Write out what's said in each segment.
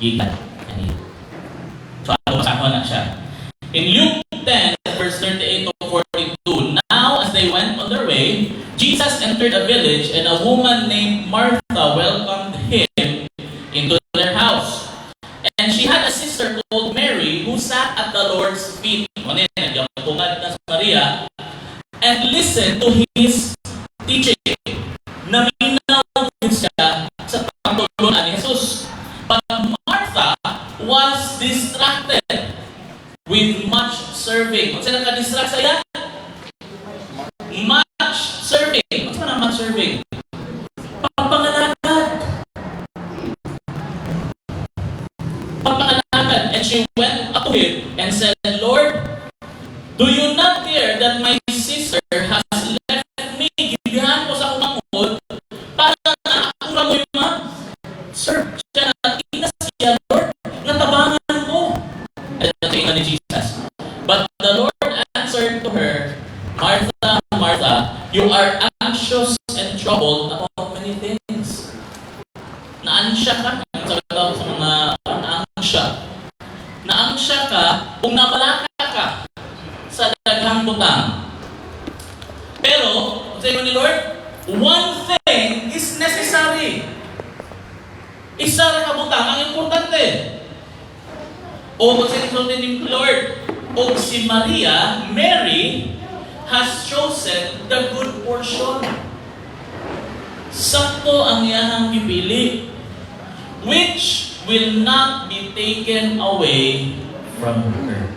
gikan kanila. So ano kasama na siya. In Luke 10 verse 38 to 42, now as they went on their way, Jesus entered a village, and a woman named Martha welcomed him into their house. And she had a sister called Mary who sat at the Lord's feet. Nagpungad na sa Maria and listened to his teaching. Naminaw siya sa pagtutulungan ni Jesus. But Martha was distracted with much serving. Kung saan naka-distract sa iya? Much serving. What's na much serving? Pagpangalagad. Pagpangalagad. And she went up to him and said, Lord, do you not care that my sister has left me? Gibihan ko sa kumangod para na ako na mo yung serve siya na inas siya, Lord, natabangan ko. At natingan ni Jesus. But the Lord answered to her, Martha, Martha, you are anxious and troubled about many things. Naansya ka. Sabi daw sa mga naansya. Naansya ka kung nabalaka ka sa daghang butang. Pero, sabi ni Lord, one thing is necessary. Isa ra ka butang ang importante. O kung sinisulti ni Lord, o si Maria, Mary, has chosen the good portion. Sakto ang iyahang gipili, which will not be taken away from her.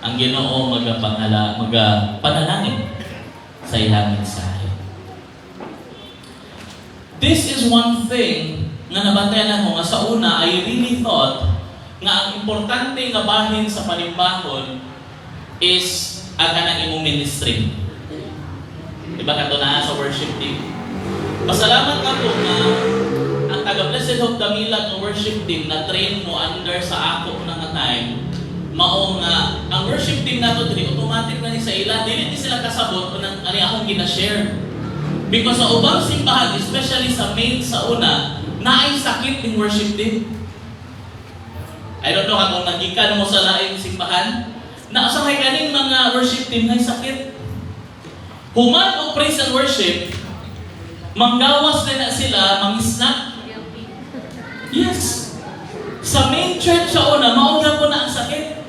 Ang Ginoo magapanalangin sa iyang mensahe. This is one thing nga nabantayan ako nga sa una, I really thought nga ang importante nga bahin sa panimbahon is ang kanang imong ministry. Diba kato na sa worship team? Pasalamat ka po na ang taga-Blessed Hope Damilag ng worship team na train mo under sa ako na nga time, mao nga ang worship team nato diri automatic na ni sa ila, dili ni sila kasabot kung ani akong gina-share. Because sa ubang simbahan, especially sa main sa una, naay sakit ng worship team. I don't know kung nagikan mo sa laing simbahan, na sa kaning mga worship team naay sakit. Human o praise and worship, manggawas na sila, mang-snack. Yes. Sa main church sa una, mauga po na ang sakit.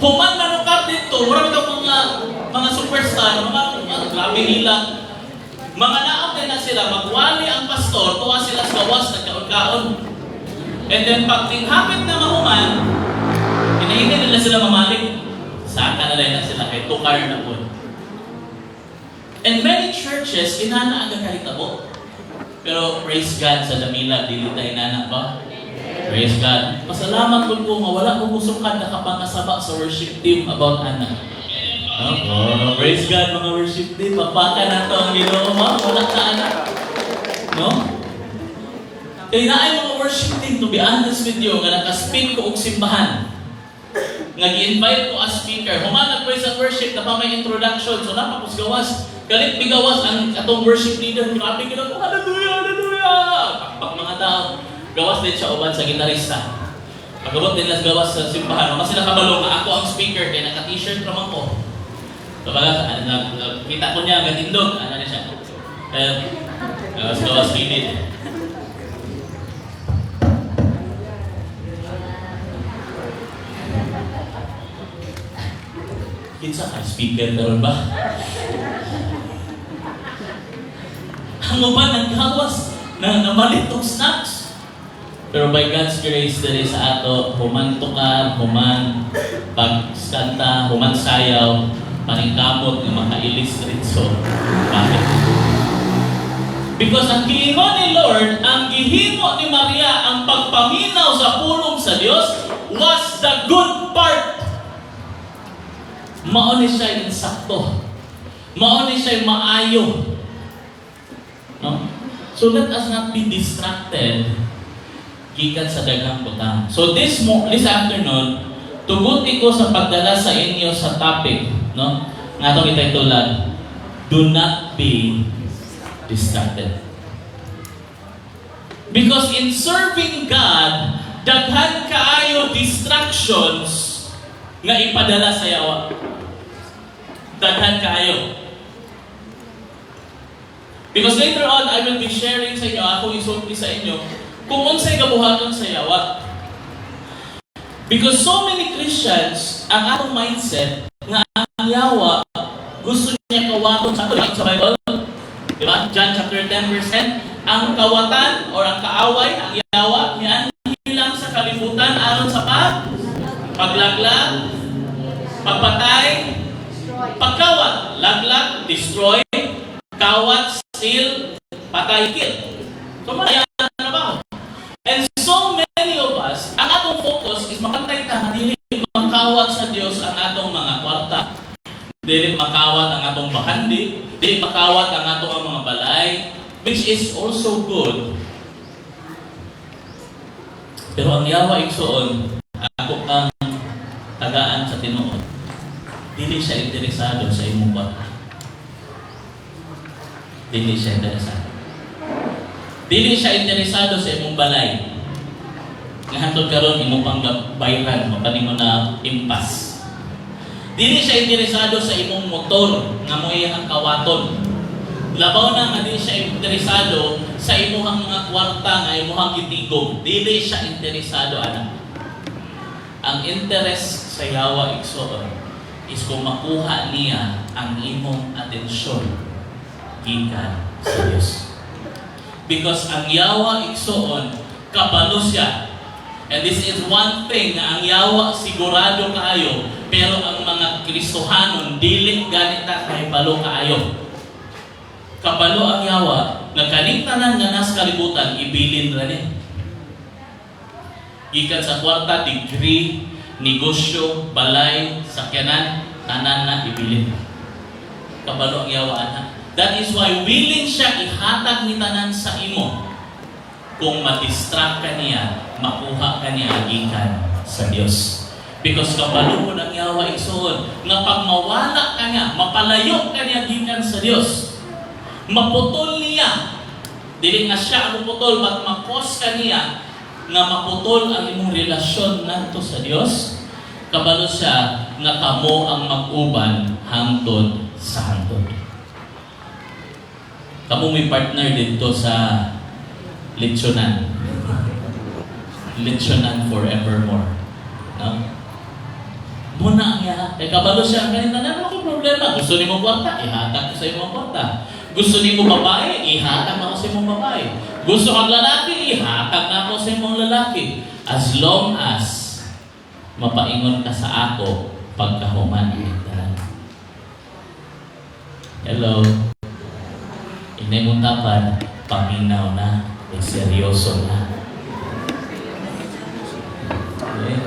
Human manukar dito, marami ka mga superstar, mga grabe nila. Mga naam din na sila, magwali ang pastor, tuwa sila sa gawas, nagkaon-kaon. And then pag tinghapit na mahuman, hinahingin nila sila mamalik. Saka na rin na sila, kay tukar na po. And many churches, inana ang kahitabo. Pero praise God sa Damila, dili tayo inana ba? Praise God. Pasalamat ko nga wala ko musukan na kapangasaba sa worship team about anak. Oh, praise God mga worship team. Papaka na ito ang Ginoo, wala ka anak. No? Kaya na ay mga worship team, to be honest with you, nga naka-speak ko og simbahan. Nga gi-invite ko as speaker. Human praise and worship, na pa may introduction. So napapos gawas. Galit bigawas ang atong worship leader. Grabe gina ko, hallelujah, hallelujah! Pag mga tao, gawas din siya uban sa gitarista. Pagabot din las gawas sa simbahan. Kasi nakabalo nga ako ang speaker, kaya naka-t-shirt naman ko. So baga, kita ko niya, gatindog, ano na siya. Gawas minute. Kinsa ka speaker karon ba? Ang uban naghawas na namalit og snacks. Pero by God's grace diri sa ato, human tukar, human pagkanta, human sayaw, paningkamot nga makailis ritso. Bakit? Because ang gihimo ni Lord, ang gihimo ni Maria, ang pagpaminaw sa pulong sa Dios was the good part. Mao ni siya insakto. Mao ni siya maayo. No? So let us not be distracted gikan sa daghang butang. So this afternoon, tuguti ko sa pagdala sa inyo sa topic, no? Nga itong ititulan, do not be distracted. Because in serving God, daghan kaayo distractions nga ipadala sa yawa. Daghan kaayo. Because later on, I will be sharing sa inyo, ako isulti sa inyo, kung unsay kabuhaton sa yawa. Because so many Christians, ang atong mindset, nga ang yawa, gusto niya kawaton sa Bible. Diba? John chapter 10 verse 10, ang kawatan or ang kaaway, ang yawa, niyan hilang sa kalibutan aron sa paglaglag, pagpatay, pagkawat, laglag, destroy, kawat, steal, patay, kill. So, mayan na ba? And so many of us, ang atong focus is makantay ta, dili makawat sa Dios ang atong mga kwarta. Dili makawat ang atong bahandi, dili makawat ang atong mga balay, which is also good. Pero ang yawa igsoon, ako ang tagaan sa tinuod. Dili siya interesado sa imong kwarta. Dili siya interesado. Dili siya interesado sa imong balay. Nga hantod karon imo pang bayran, mapanimo na impas. Dili siya interesado sa imong motor nga mo iyang kawaton. Labaw na nga dili siya interesado sa imong mga kwarta nga imong gitigom. Dili siya interesado ana. Ang interest sa yawa igsoon is kung makuha niya ang imong atensyon gikan sa Dios. Because ang yawa igsoon kabalo siya. And this is one thing na ang yawa sigurado kaayo, pero ang mga Kristohanon dili ganita kay balo kaayo. Kabalo ang yawa nga kaning tanan nga nas kalibutan ibilin ra ni. Gikan sa kwarta, degree, negosyo, balay, sakyanan, tanan na ibilin. Kabalo ang yawa ana. That is why willing siya ihatag ni tanan sa imo kung ma-distract ka niya, makuha ka niya gikan sa Dios. Because kabalo mo ng yawa igsoon nga pag mawala ka niya, mapalayo ka niya gikan sa Dios. Maputol niya. Dili nga siya ang putol, but makos ka niya nga maputol ang imong relasyon ngadto sa Dios. Kabalo siya nga kamo ang mag-uban hangtod sa hangtod. Kamo may partner dito sa Lechonan. Lechonan forevermore. No? Muna niya. Kaya kabalo siya. Ganito na ako problema. Gusto ni mo kwarta? Ihatag ko sa imong kwarta. Gusto ni mo babae? Ihatag na ako sa imong babae. Gusto kang lalaki? Ihatag na ako sa imong lalaki. As long as mapaingon ka sa ako pagkahuman. Hello. Inay mong tapan, paminaw na, seryoso na. Okay?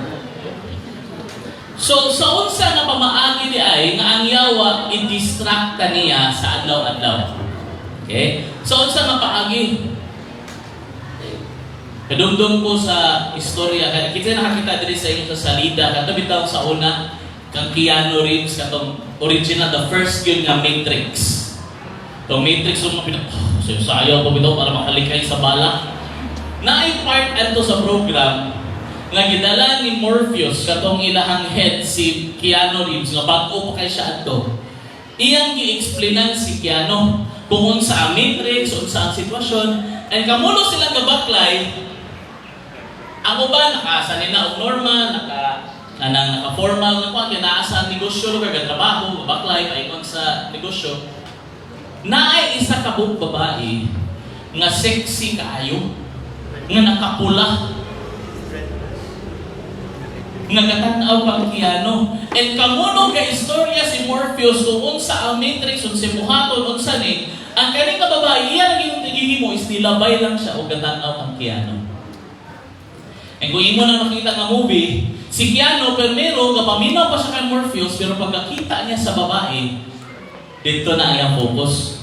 So, sa unsa nga pamaagi di ay, nga ang yawa, i-distract ka niya sa adlaw-adlaw. Okay? So, unsa nga paagi? Kadumdum ko sa istorya, kita nakakita diri sa inyo sa salida, kato bitaw sa una, kang Keanu Reeves, katong original, the first yun nga Matrix. Itong Matrix yung sayaw ko bitaw para makalikay sa bala. Na-impart ato sa program nga gidala ni Morpheus katong ilahang head si Keanu Reeves nga bago pa kay siya ato. Iyang gi-explainan si Keanu kung unsa ang Matrix, unsa ang sitwasyon, and kamulo silang gabaklay. Ako ba nakaasa nila og normal, naka-formal nga kwa kinaasa ang negosyo lugar trabaho, gabaklay paingon sa negosyo. Naay isa ka buong babae nga sexy kaayo, nga nakapula, nga katanaw kang Keanu. And kamuno ka istorya si Morpheus kung unsa ang Matrix, unsa muhaton, unsa ni, ang kaning ka babae, iya naging tigihimo is nilabay lang siya o katanaw kang Keanu. And kung imo na nakita nga movie, si Keanu, pero kapaminaw pa siya kay Morpheus, pero pagkakita niya sa babae, dito na ang focus.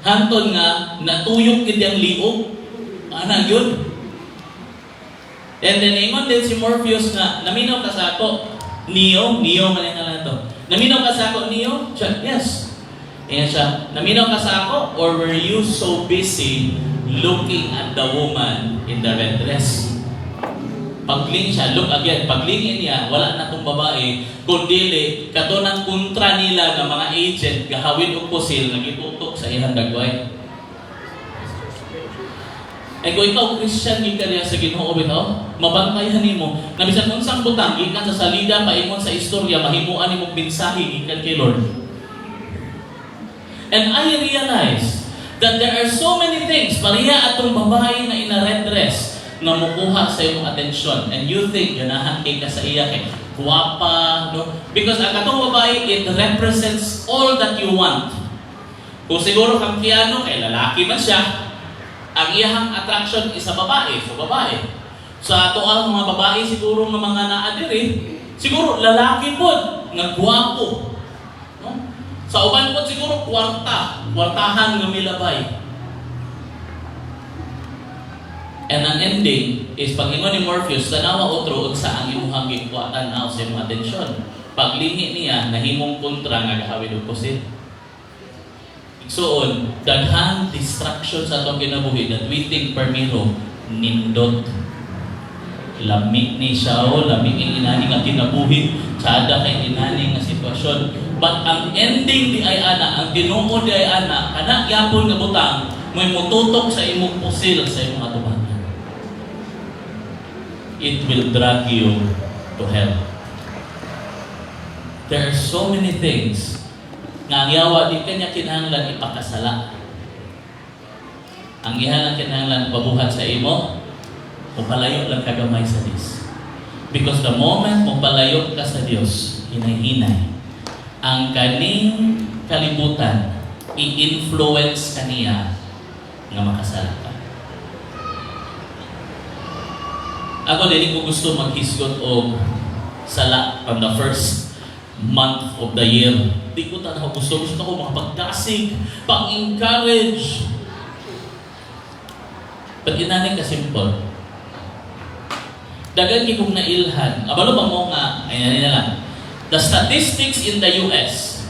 Hantod nga, natuyok gid ang liog. Ana yun. And then, ingon din si Morpheus nga, naminaw ka sa ako. Neo man yung nalang to. Naminaw ka sa ako, Neo? Siya, yes. Ayan siya, naminaw ka sa ako? Or were you so busy looking at the woman in the red dress. Pagling siya, look again, paglingin niya, wala na tong babae, kundi kato ng kontra nila ng mga agent, gahawin o pusil, nagitutok sa ilang dagway. Eh kung ikaw, Christian, gikarya sa Ginoo bitaw, mabantayan nimo na bisan unsang butang, gikan sa salida, paingon sa istorya, mahimuan nimo mensahe gikan kay Lord. And I realize that there are so many things, pariya atong babae na ina red dress, na mukuha sa iyong atensyon. And you think, ganahan kay ka sa iya, kay guwapa, no? Because ang katong babae, it represents all that you want. Kung siguro kang piano, kay lalaki man siya, ang iyahang attraction is sa babae. So babae. Sa ato ang mga babae, siguro ng mga naadiri, siguro lalaki po, nga guwapo. No? Sa uban po, siguro kwartahan nga milabay. And ang ending is pag-ingon ni Morpheus, tanawa otro sa ang imuhang gikuwatan na sa imong atensyon. Paglihi niya, nahimong kontra nga gahawid og pusit. So daghang distraction sa atong kinabuhi that we think permiro, nindot. Lamig ni siya o lamig ang inani nga kinabuhi, tsada kay inani nga sitwasyon. But ang ending di ay ana, ang Ginoo di ay ana, kana gyapon nga butang, may mututok sa imong pusil sa imong atuban. It will drag you to hell. There are so many things nga ang yawa di kanya kinahanglan ipakasala. Ang ihalang kinahanglan pabuhat sa imo o palayo lang kagamay sa Dios. Because the moment mo palayo ka sa Dios, hinay-hinay, ang kaning kalibutan i-influence kaniya nga makasala ka. Ako din ko gusto maghisgot og sala from the first month of the year. Di ko tanaw gusto ko makapagdasig, pang-encourage. But inani ka simple. Dagan kong nailhan. Abalo ba mo nga, ayan na lang. The statistics in the US,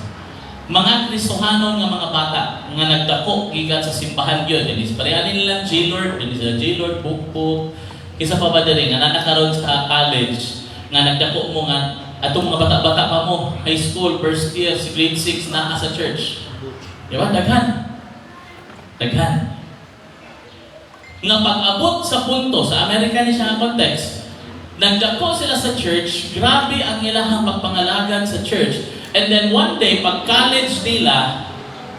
mga Kristohanon nga mga bata nga nagdako gikan sa simbahan gyud. Dinis pareha nila J-Lord, dinis sila J-Lord, Pukpuk. Isa pa ba diri nga nakaroon sa college nga nagdako mo nga atong mga bata-bata pa mo, high school, first year, grade 6 na sa church. Di ba? Daghan. Nga pag-abot sa punto, sa American siya context, nagdako sila sa church, grabe ang ilahang pagpangalagan sa church. And then one day, pag college nila,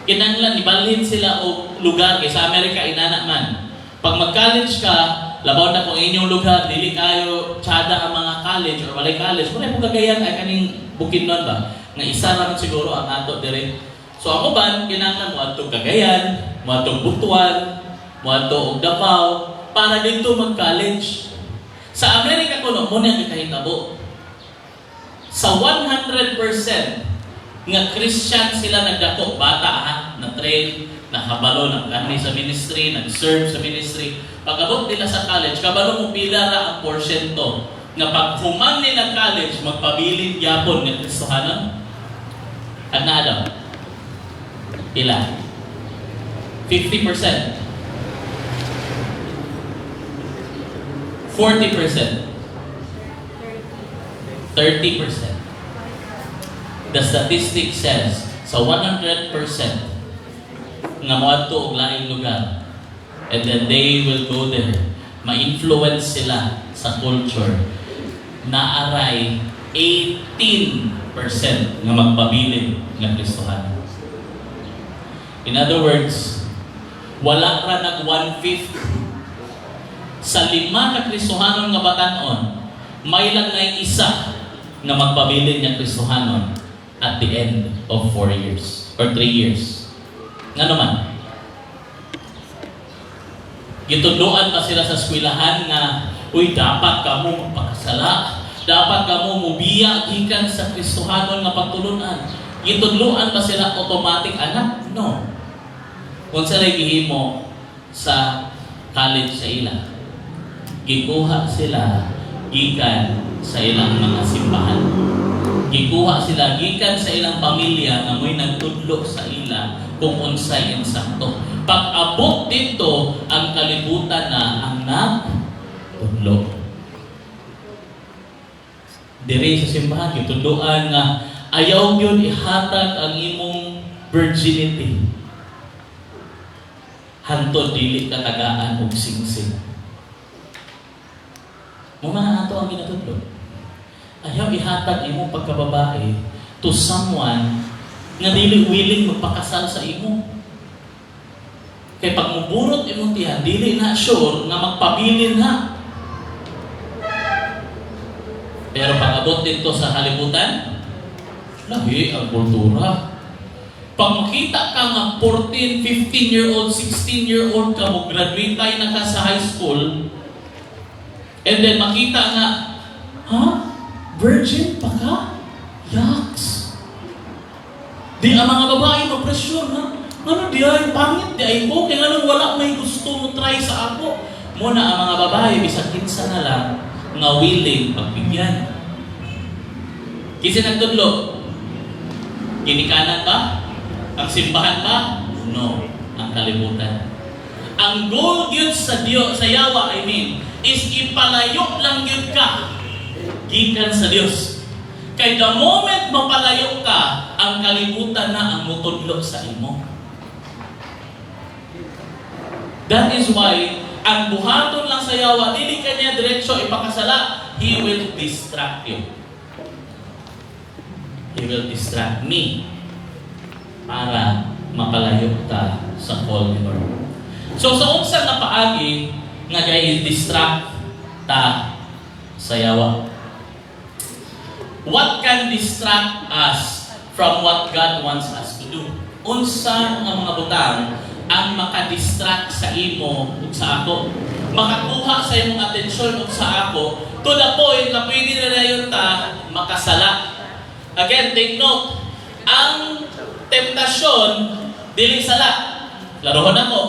kinanglan, ibalhin sila o lugar, kaya sa Amerika, inana man. Pag mag-college ka, labaw na kung inyong lugar, dili kayo tsada ang mga college or walay college. Kung ay po kagayan ay kaning Bukidnon ba? Nga isa lang siguro ang ato dire. So ako ba, kinanglan mo atong Cagayan, mo atong Butuan, mo atong Davao, para dito mag-college. Sa Amerika ko no, muna yung kahitabo. Sa 100% nga Christian sila nagdako, bata ha, na-train, nakabalo, nag-ani sa ministry, nag-serve sa ministry. Pag-abot nila sa college, kabalo mo pila ra ang porsyento nga pag human nila college, magpabilin yapon ng Kristohanon. At na daw? Pila? 50%. 40%. 30%. The statistic says, sa 100%, nga moadto og laing lugar, and then they will go there, ma-influence sila sa culture, naaray 18% nga magpabilin ng Kristohanon. In other words, wala ra nag 1/5 sa 5 ka Kristohanon nga batan-on, may lang na isa nga magpabilin ng Kristohanon at the end of 4 years or 3 years. Nga naman, gitudloan pa sila sa eskwelahan nga, uy, dapat kamo magpakasala, dapat kamo mubiya gikan sa Kristohanon nga pagtulunan. Gitudloan pa sila automatic anak? No. Kung sa gihimo sa college sa ila, gikuha sila gikan sa ilang mga simbahan. Gikuha sila gikan sa ilang pamilya nga mo'y nagtudlo sa ila kung unsay insakto. Pag-abot dito, ang kalibutan na ang nagtudlo. Diri sa simbahan, gitudloan nga ayaw yun ihatag ang imong virginity. Hantod dili katagaan og singsing. Mo man ato ang ginatudlo. Ayaw ihatag imong pagkababae to someone nga dili willing magpakasal sa imo. Kay pag muburot imong tiyan, dili na sure nga magpabilin na. Pero pag abot dito sa kalibutan, lahi ang kultura. Pag makita ka nga 14, 15-year-old, 16-year-old ka mo, graduate na ka sa high school, and then makita nga, virgin pa ka? Yaks! Di ang mga babae ma-pressure na, ano di ay, pangit di ay ko, kaya nga wala may gusto mo try sa ako. Muna ang mga babae, bisag kinsa na lang, nga willing pagbigyan. Kasi nagtudlo, ginikanan ba? Ang simbahan ba? No, ang kalibutan. Ang goal yun sa Diyos, sa Yawa, is ipalayo lang yun ka gikan sa Diyos. Kay the moment mapalayo ka, ang kalibutan na ang mutudlo sa imo. That is why ang buhaton lang sa Yawa, dili kanya diretso ipakasala, He will distract you. He will distract me para mapalayo ta sa call ni Lord. So sa unsang na paagi nga i-distract ta sa Yawa. What can distract us from what God wants us to do? Unsa ang mga butang ang makadistract sa imo ug sa ako? Makakuha sa imong atensyon ug sa ako to the point na pwede na dayon ta makasala. Again, take note, ang temptasyon dili sala. Laruhon ako.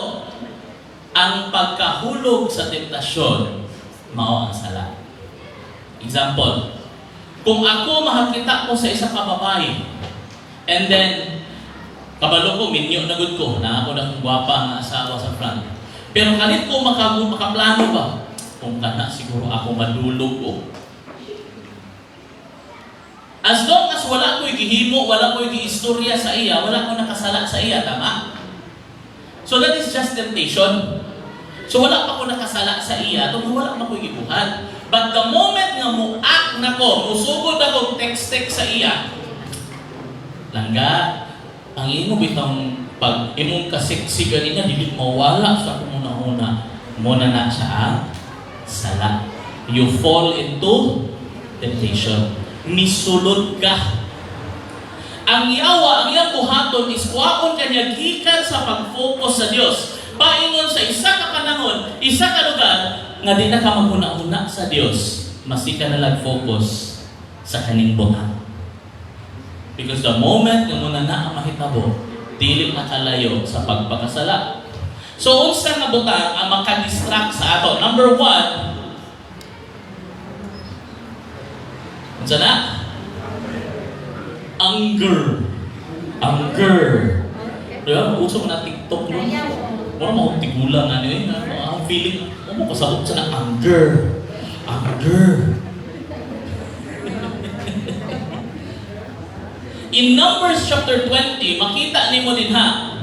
Ang pagkahulog sa temptasyon mao ang sala. Example, kung ako makakita ko sa isang kababae, and then kabalo ko, minyo na good ko, na ako na gwapa nga asawa sa front. Pero kalit ko makaplano ba? Kung kana siguro ako madulog ko. As long as wala ko'y gihimo, wala ko'y giistorya sa iya, wala ko nakasala sa iya, tama? So that is just temptation. So wala pa ko nakasala sa iya, ito wala pa ko'y gibuhat. But the moment nga mo-act na ko, musugod ako text sa iya, langga, ang imo bitang pag imong kasiksigan niya, dili mawala sa kumuna-una, muna na siya ang sala. You fall into temptation. Misulod ka. Ang Yawa, ang iyang buhaton is kuhaon kanya gikan sa pag-focus sa Dios. Paingon sa isa ka panahon, isa ka lugar nga di na ka maguna-una sa Dios, masi ka na lag-focus sa kaning butang. Because the moment nga muna na ang mahitabo, dili na kalayo sa pagpakasala. So unsa nga butang ang makadistract sa ato? Number 1, unsa na? Anger. Diba? Uso mo na TikTok mo. Wala mo tigulang na niyo. Ang feeling, mo kasabot sa na anger. In Numbers chapter 20, makita ni mo din nga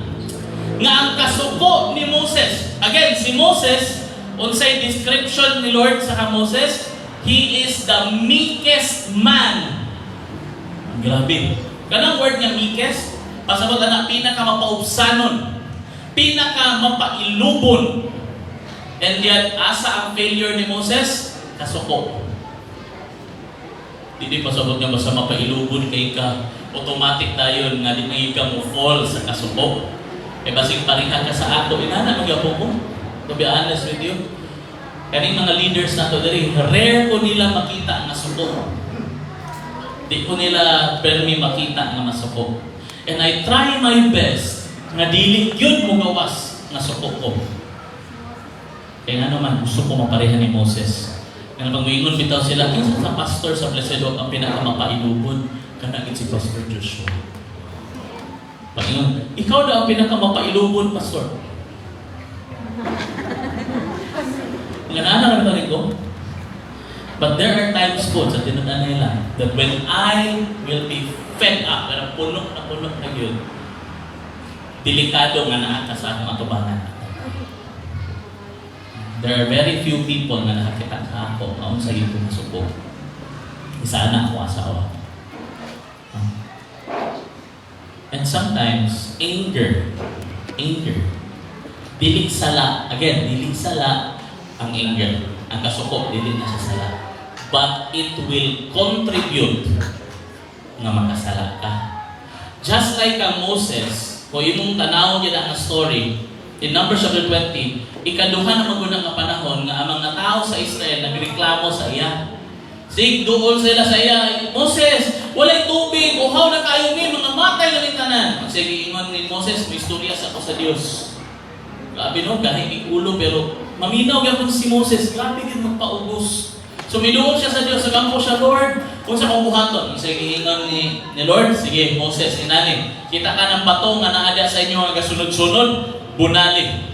ang kasuko ni Moses. Again, si Moses, unsay description ni Lord sa Moses, he is the meekest man. Grabe. Ganang word niya meekest, pasabot na pinaka-mapaubsanon, pinaka-mapailubon. And yet, asa ang failure ni Moses? Kasuko. Hindi pasabot niya basta mapailubon kay ka, automatic dayon nga di ka mo fall sa kasuko. Basig pareha ka sa ato, inana magyapon mo. To be honest with you. Kaning mga leaders nato diri, rare ko nila makita nga suko. Di ko nila permi makita nga masuko. And I try my best nga dili yun mo gawas nga suko ko. Kaya nga naman, gusto ko mapareha ni Moses. Nga pag-uingon bitaw sila, kinsa sa pastor sa Blessed Hope ang pinakamapailubon. Kanagin si Pastor Joshua. Panginoon, ikaw na ang pinakamapailubon, Pastor. Ganaan na rin ko. But there are times po sa tinundan nila that when I will be fed up, pero punok na yun, delikado nga naa ka sa akong atubangan. There are very few people na nakakita ka ako aon sa iyo kong supo. Isa na ako asawa. And sometimes, anger, dili sala, ang anger. Ang kasuko, dili na sa sala. But it will contribute na makasala ka. Just like ang Moses, kung imong tanaw nila ang story, in Numbers chapter 20, ikaduha na magunang nga panahon nga ang mga tao sa Israel nagreklamo sa iya. Sig, doon sila sa iya, Moses, walay tubig, uhaw na kayo ni, mga matay na tanan. Sige, ingon ni Moses, may istorya sa ako sa Dios. Grabe no, kahit ulo, pero maminaw yapon si Moses, grabe din magpaubos. So miduol siya sa Dios, sagampo siya, Lord, kung sa kong buhaton. Sige, ingon ni Lord, sige, Moses, inani, kita ka ng bato nga naadya sa inyo nga sunod-sunod, bunali.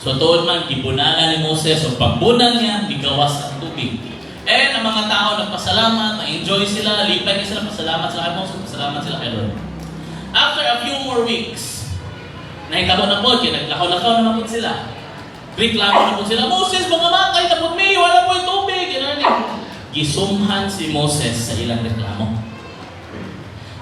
So doon man, gibunalan ni Moses, o pagbunan niya, bigawas ang tubig. And ang mga tao nagpasalamat, na-enjoy sila, lipay niya sila, pasalamat sila kay Moses, pasalamat sila kay Lord. After a few more weeks, nahitabo na po, naglakaw-lakaw naman po sila. Reklamo na po sila, Moses, mga matay na po may, wala po yung tubig. Gisumhan si Moses sa ilang reklamo.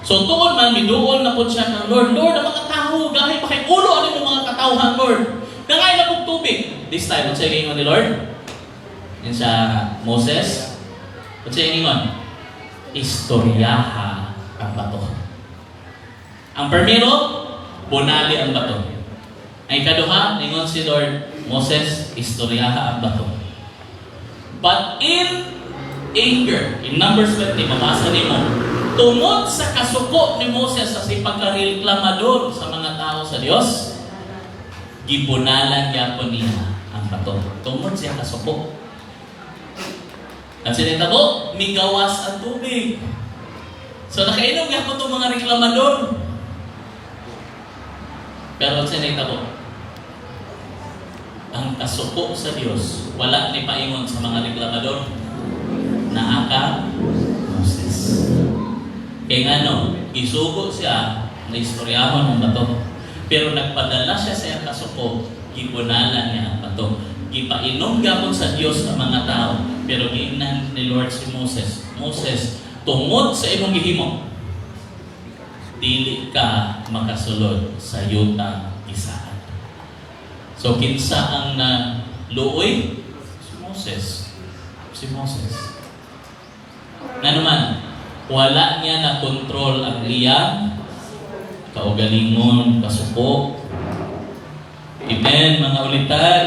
So tuon man, miduol na po siya ng Lord, ang mga tao, gahit pakiulo, ano yung mga katauhan, Lord? Nangay na pong tubig. This time, what's saying ni Lord? Yan sa Moses. What's saying ingon? Istoryaha ang bato. Ang primero, bunali ang bato. Ang ikaduha, ningon si Lord, Moses, istoryaha ang bato. But in anger, in Numbers 20, mabasa ni mo, tungod sa kasuko ni Moses sa pagkareklamador sa mga tao sa Diyos, gibunalan yapon niya ang bato. Tungod siya kasuko. At sinitabo, migawas ang tubig. So nakainom yapon itong mga reklamador. Pero sinitabo, ang kasuko sa Diyos, wala ni paingon sa mga reklamador, naaka Moses. Kaya nga no, isugo siya na istoryahon ng bato. Pero nagpadala siya sa iyang kasuko, gibunalan niya ang bato. Gipainom gapon sa Diyos ang mga tao, pero giingnan ni Lord si Moses, Moses, tungod sa imong gihimo, dili ka makasulod sa yutang gisaad. So kinsa ang luoy? Si Moses. Na naman, wala niya na kontrol ang iyang kaugalingon, kasuko. Amen, mga ulitan.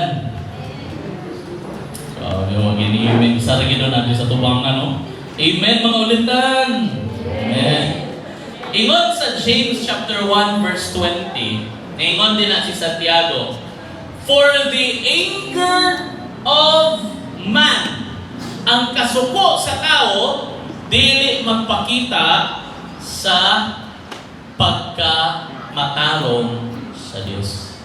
So, yung ini-amen, isa rin gano'n natin sa tubangan, no? Amen, mga ulitan. Amen. Ingon sa James chapter 1, verse 20, ingon din na si Santiago, for the anger of man, ang kasuko sa tao, dili magpakita sa pagkamatarong sa Diyos.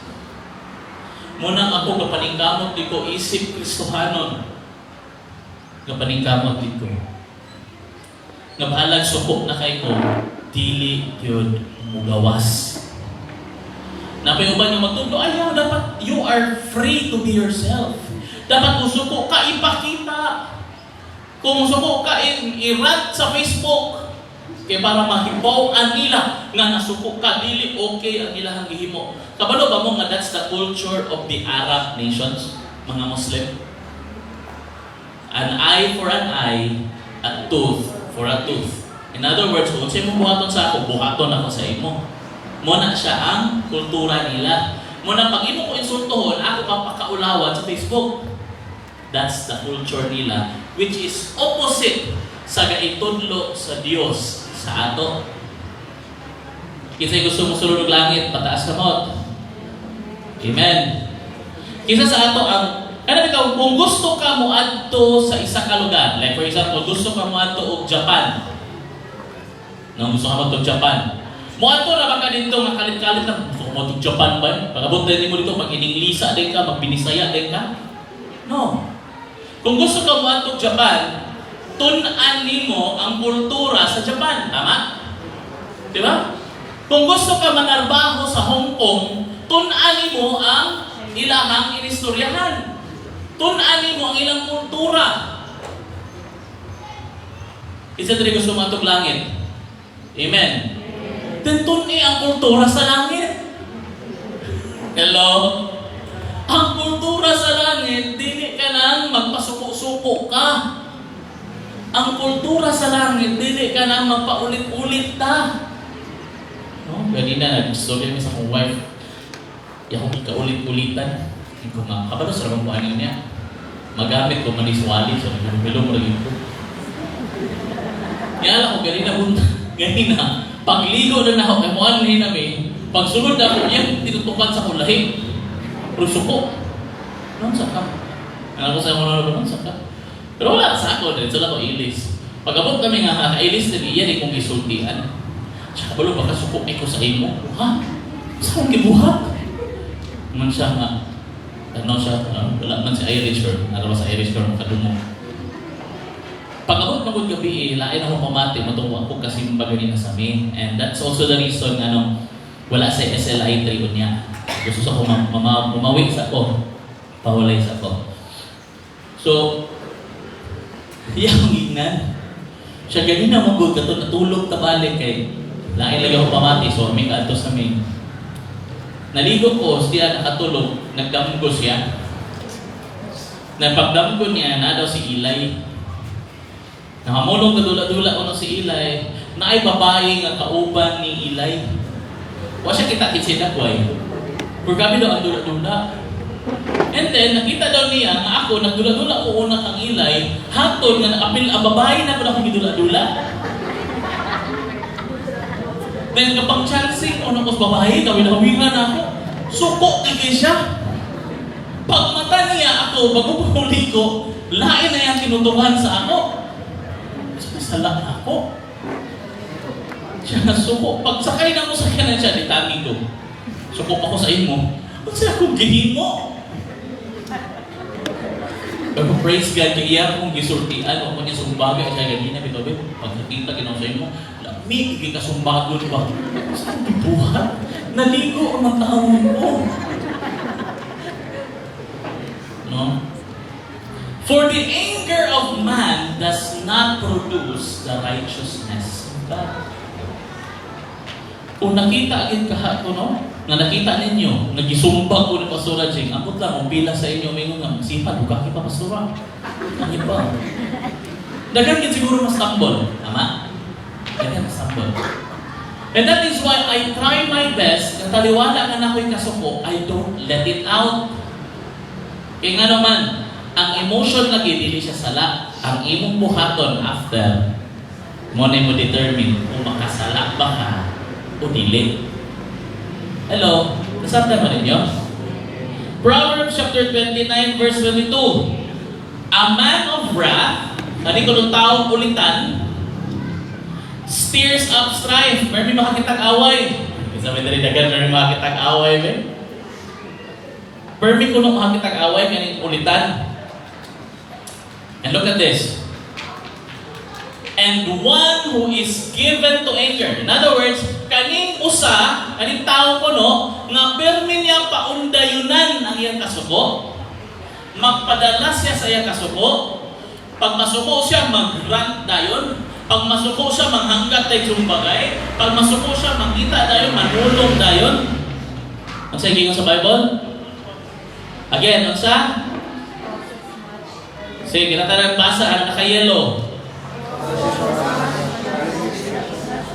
Muna ako kapaningkamot di ko isip Kristohanon. Kapaningkamot di ko. Nabahalag suko na kay ko, dili yun mugawas. Napayuban yung magtundo, ayaw, dapat you are free to be yourself. Dapat usuko ka, ipakita. Kung usuko ka, i-rant sa Facebook, kaya para mahibaw-an nila nga nasuko ka, dili okay ang ilahang gihimo. Kabalo ba mo nga that's the culture of the Arab nations, mga Muslim? An eye for an eye, a tooth for a tooth. In other words, kung sa'yo mo buhaton sa ako, buhaton ako sa imo. Muna siya ang kultura nila. Muna pag imo ko insultohon, ako papakaulawan sa Facebook. That's the culture nila, which is opposite sa gaitudlo sa Dios sa ato. Kisa'y gusto mo sulod ng langit, pataas kamot. Amen. Kisa sa ato ang, kada bitaw ikaw, kung gusto ka mo adto sa isa ka lugar, like for example, gusto ka mo adto og Japan. No, gusto ka mo adto Japan. Mo adto ra ba ka dito nga kalit-kalit na gusto ko mo adto Japan ba? Pagabot din mo dito mag-Inglisa din ka, magbinisaya din ka? No. Kung gusto ka mo adto Japan, tun-an nimo ang kultura sa Japan, tama? Di ba? Kung gusto ka manarbaho sa Hong Kong, tun-an nimo ang ilahang inistoryahan. Tun-ani mo ang ilang kultura. Isa din gusto matog langit. Amen. Then tun-i ang kultura sa langit. Hello? Ang kultura sa langit, dili ka nang magpasuko-suko ka. Ang kultura sa langit, dili ka nang magpaulit-ulit ta. No? Ganina, nag-story sa akong wife. Yung ikaulit-ulitan. Hindi ko nga, kabalo sa ramang buhanin niya. Magamit ko maniswali sa bilong rin ko. Yan ako, ganina. Pagligo na ako, kaya muan rin namin, pagsunod na ako, yan tinutukan sa kulahi. Ruso ko. Anong saka? Ano ko sa'yo mo na anong saka? Pero wala sa ako, dito lang ako ilis. Pag-abot kami nga, kakailis na iyan, ikong isultian. Tsaka balo, baka suko ko sa imo. Ha? Saan gibuhat? Man siya nga, ano siya, wala man si Irish or araw sa Irish or makadumog. Pag-abot magod gabi, lain ako pamati, matungo ako kasi magaling na sa amin. And that's also the reason, wala sa SLI 3 niya. Gusto sa ko mamawi sa ko, pahulay sa ko. So, iyang ingnan. Siya ganina magod, natulog tabalik kay lain lagi ako pamati, so may kato sa amin. Naligo ko, siya nakatulog, nagdamgo siya. Napagdamgo niya, na daw si Eli. Nakamulong na dula-dula ko si Eli, na ay babae nga kauban ni Eli. Wa siya kita kitsin ako ay. Pero kami daw ang dula-dula. And then, nakita daw niya nga ako, nagdula-dula ko una kang Eli, hatol nga nakapil ang babae na ko na akong gidula-dula. Then kapag chancing, o nakos babae, kawin-hawingan ako, suko tigay siya. Pag mata niya ako, bago pahuli ko, lain na yung tinutuhan sa ako. Masala ako. Siya na suko. Pag sakay na mo sa kanan siya, ditami ko. Suko ako sa imo. Ba't siya akong gihimo? Pero praise God, kaya iya akong gisultian, o kung niya sumbagay, siya ganina, bitobe, pag nakita ginaw sa imo, may ikasumbagon ba? Saan dibuhat? Naligo ang matahon mo. No? For the anger of man does not produce the righteousness of God. Kung nakita agad kahapon, no? Na nakita ninyo, nagisumbag ko ni Pastora Jing, abot lang, kung pila sa inyo, may nga, sipan, bukaki pa, Pastora. Ang iba. Dagan siguro mas tambol. Tama? Dagan mas tambol. And that is why I try my best, kung taliwala nga na ako'y kasuko, I don't let it out. Kaya nga naman, ang emotion lagi, dili siya sala. Ang imong buhaton after, mo na mo determine kung makasala ba ka o dili. Hello? Nasabda mo ninyo? Proverbs chapter 29 verse 22. A man of wrath, ani ko nung taong ulitan, stirs up strife. May makakitag away. Isa may dali-dagan, may makakitag away. Permi ko nung makakitag away, kaning ulitan. And look at this. And one who is given to anger. In other words, kaning usa, kaning tao ko no, nga permi niya paundayunan ang iyang kasuko, magpadala siya sa iyang kasuko, pag masuko siya, mag-rant dayon, pag masuko siya, manghanggat tayo sumbagay, pag masuko siya, makita dayon, manulong dayon. Ang sa ikingan sa Bible? Again, ang sa? Sige, kinatanan basa, ang naka-yellow.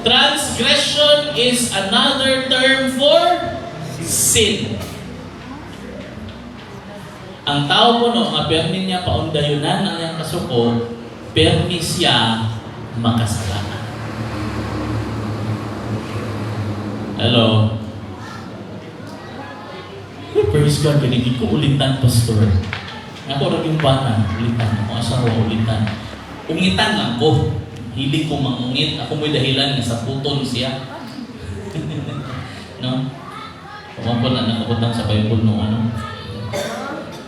Transgression is another term for sin. Ang tao po no, nga permi niya paundayunan ang iyang kasuko, permi siya makasalanan. Hello? Praise God, ganigin ko ulitan, Pastor. Ako rin yung bana, ulitan. Ako asawa, ulitan. Ungitan lang ko. Hilig ko mangungit. Ako may dahilan nga sa puton siya. No? Pumapon na nakabutang sa Bible no ano.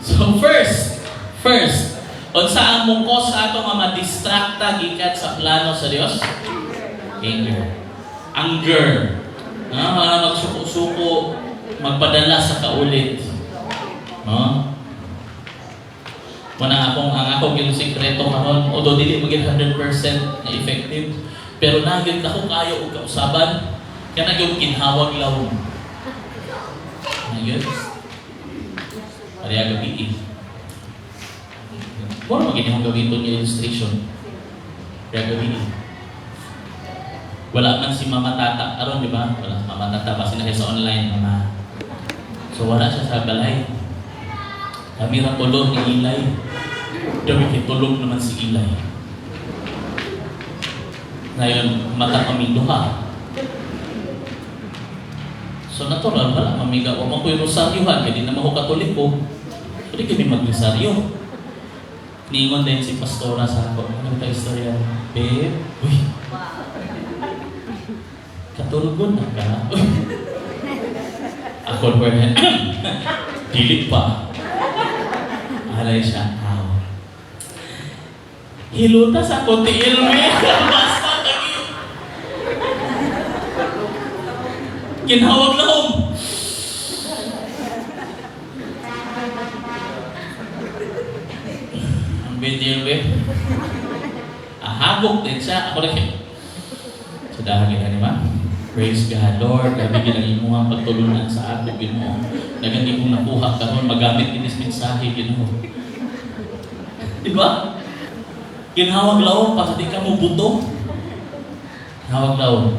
So first, unsa ang mukos sa ato nga ma-distracta gikan sa plano sa Dios? Anger. Mga magsuko-suko, magpadala sa kaulit. No? Ang akong yung sikreto karon, although dili maging 100% na effective, pero naging ako kayo og kausaban, kana yung ginhawag lawom. Ayun. Ariya gabi. Wala maging gawin ito yung illustration. Ariya gabi. Wala man si Mama Tata aron, di ba? Wala Mama Tata kasi na sa online, Mama. So wala siya sa balay. Kami ra tulog ni Ilay. Dami kitulog naman si Ilay. Ngayon, mata kami duha. So natural, wala mamiga. O man ko yung rosaryohan, kaya di naman ako katoliko. Pwede kami mag-rosaryo. Ningon din si Pastora sa ako. Ano ba istorya? Babe, uy. Katulog na ka. Ako naman, dilit pa. Alay siya, hiluta sa konti ilmi. Basta lagi. Ginhawag lahom. Ang bidil, ahagok din siya. Ako rin. Sudahan kita, di ba? Praise God, Lord. Nabigyan ang imuhang pagtulunan sa ako, Ginoo. Nagandi kong nakuha karon magamit inis mensahe, Ginoo. Di ba? Ginhawag lawom para di ka mo buto. Hawag lawom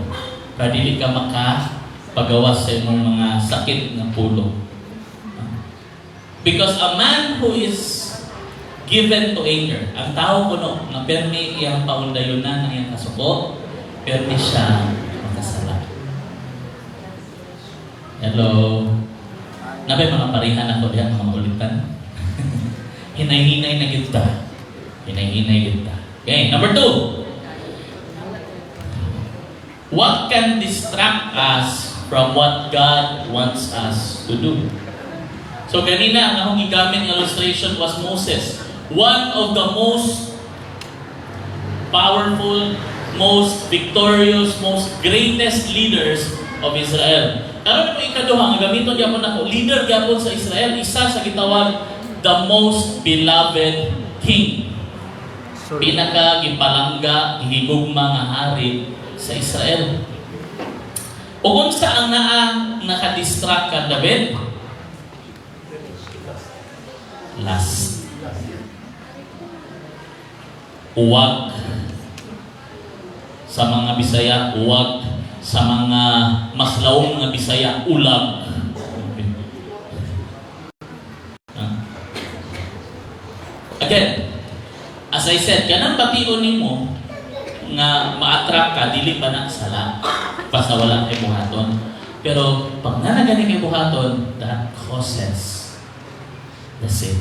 para di ka makapagawas sa imong mga sakit ng pulo. Because a man who is given to anger, ang tao kuno na permi iyang paundayunan ng iyang kasuko, permi siya makasala. Hello. Nabay mga parihan ako diyan, mga ulitan. Hinay-hinay na kita. Hinay-hinay kita. Okay, number 2. What can distract us from what God wants us to do? So kanina, ang akong gigamit illustration was Moses. One of the most powerful, most victorious, most greatest leaders of Israel. Karon ko ikaduha, ang gamiton gyapon ako, leader gyapon sa Israel, isa sa gitawag the most beloved king. Pinaka gipalangga, higugma nga hari sa Israel. O kung saan nakadistract ka, David? Last. Uwag sa mga Bisaya, uwag sa mga maslawong nga Bisaya, ulag. Again, as I said, kanang bation nimo nga ma-attract ka, dili ba na sala? Basta wala kay buhaton. Pero pag nanagani kay buhaton, that causes the sin.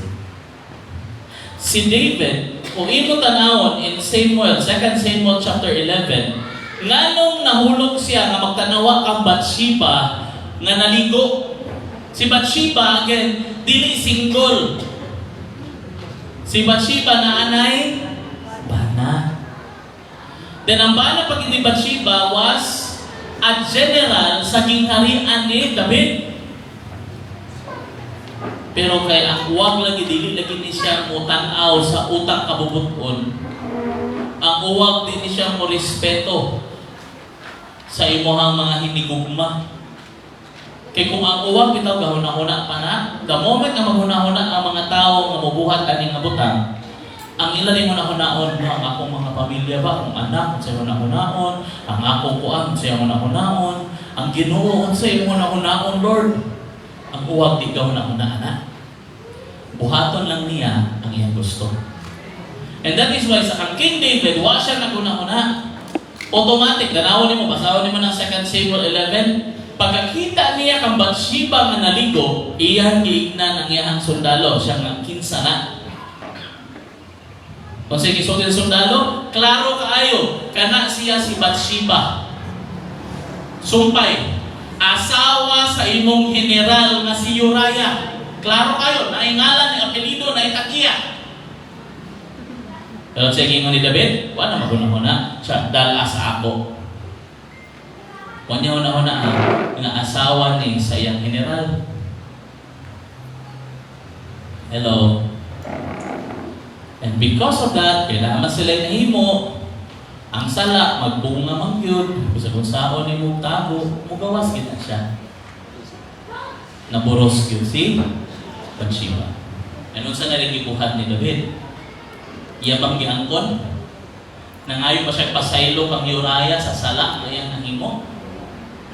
Si David, kung imo tanawon in Samuel, 2 Samuel chapter 11, nganong nahulog siya nga magtanawa kang Bathsheba nga naligo. Si Bathsheba, again, dili single. Si Bathsheba na anay, bana. Then ang bana pag ni Bathsheba was a general sa gingharian ni David. Pero kay ang uwag lagi, dili lagi ni siya mutanaw sa utang kabubuton. Ang uwag din ni siya mo respeto sa imuhang mga hinigugma. Kay kung ang uwag bitaw gahuna-huna pa na, the moment na maghuna-huna ang mga tao nga mabuhat aning abutang, ang ilalim mo na hunaon, ang akong mga pamilya ba, ang anak, sa na hunaon, ang akong kuan, sa na hunaon, ang Ginoo, sa na hunaon, Lord. Ang uwag di gahuna-huna, anak. Buhaton lang niya ang iyang gusto. And that is why sa King David, wa siya naguna-huna. Automatic, ganawon nimo, basahon nimo ng 2 Samuel 11, pagkakita niya kang Bathsheba nga naligo, iyan giignan ang iyang sundalo, siya nga kinsa na. Kung sige sulti sa sundalo, klaro kaayo, kana siya si Bathsheba. Sumpay, asawa sa imong general nga si Uriah. Klaro kayo, naingalan, ng apelido, naitakiya. Pero sa ingon ni David, wala maguna-una siya, dala sa ako. Huwag niya una-una nga asawa ni sa iyang general. Hello. And because of that, kailangan sila nahimo. Ang sala, magbunga mangyod. Kung saon ni mong tabo, mugawas kita siya. Naburos yun si Bathsheba. Ano sa narigibuhat ni David? Iya bang giangkon? Nangayon pa siya pasaylo kang Uriah sa sala na iyang nahimo?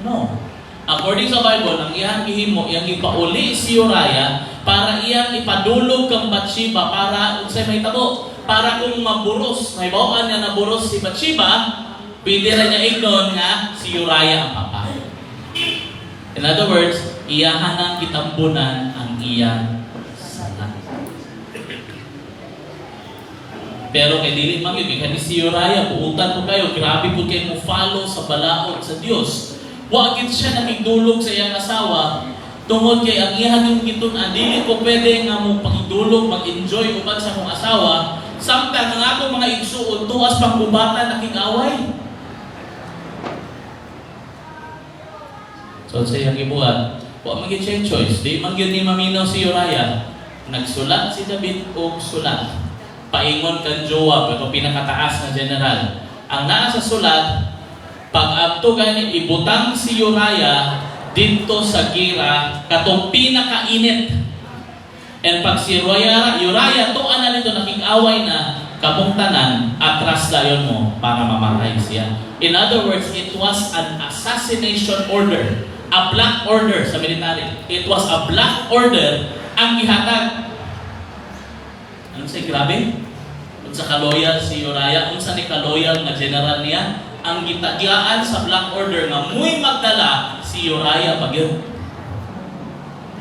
No. According sa Bible, ang iyang gihimo, iyang ipauli si Uriah para iyang ipadulog kang Bathsheba para unsay may tabo, para kung maburos, may bawaan niya naburos si Bathsheba, pwede rin niya ignon nga si Uriah ang papa. In other words, iyahan ang kitambunan ang iyang sala. Pero kay dili man yun, kaya si Uriah, buutan po kayo, grabe po kayo mo follow sa balaod sa Diyos. Wagit siya namigdulog sa iyang asawa, tungod kay ang iyan yung gitunan, dili ko pwede nga mo pagidulog, mag-enjoy uban sa akong asawa, samtang ang akong mga igsuon, tuwas panggubatan aking away. So sa iyang ibuhat, huwag mag-change choice. Di man yun ni maminaw si Uriah. Nagsulat si David o sulat. Paingon kang Joab, ito pinakataas na general. Ang naa sa sulat, pag-abto gani ibutang si Uriah dito sa gira, katong pinakainit. And pag si Uriah tuan na nito nakig-away na, kamong tanan, atras layon mo para mamatay siya. In other words, it was an assassination order. A black order sa military. It was a black order ang gihatag. Ano sa'y grabe? Unsa ka-loyal si Uriah, unsa ni ka-loyal nga general niya, ang gitagyaan sa black order nga muy magdala si Uriah pagyo.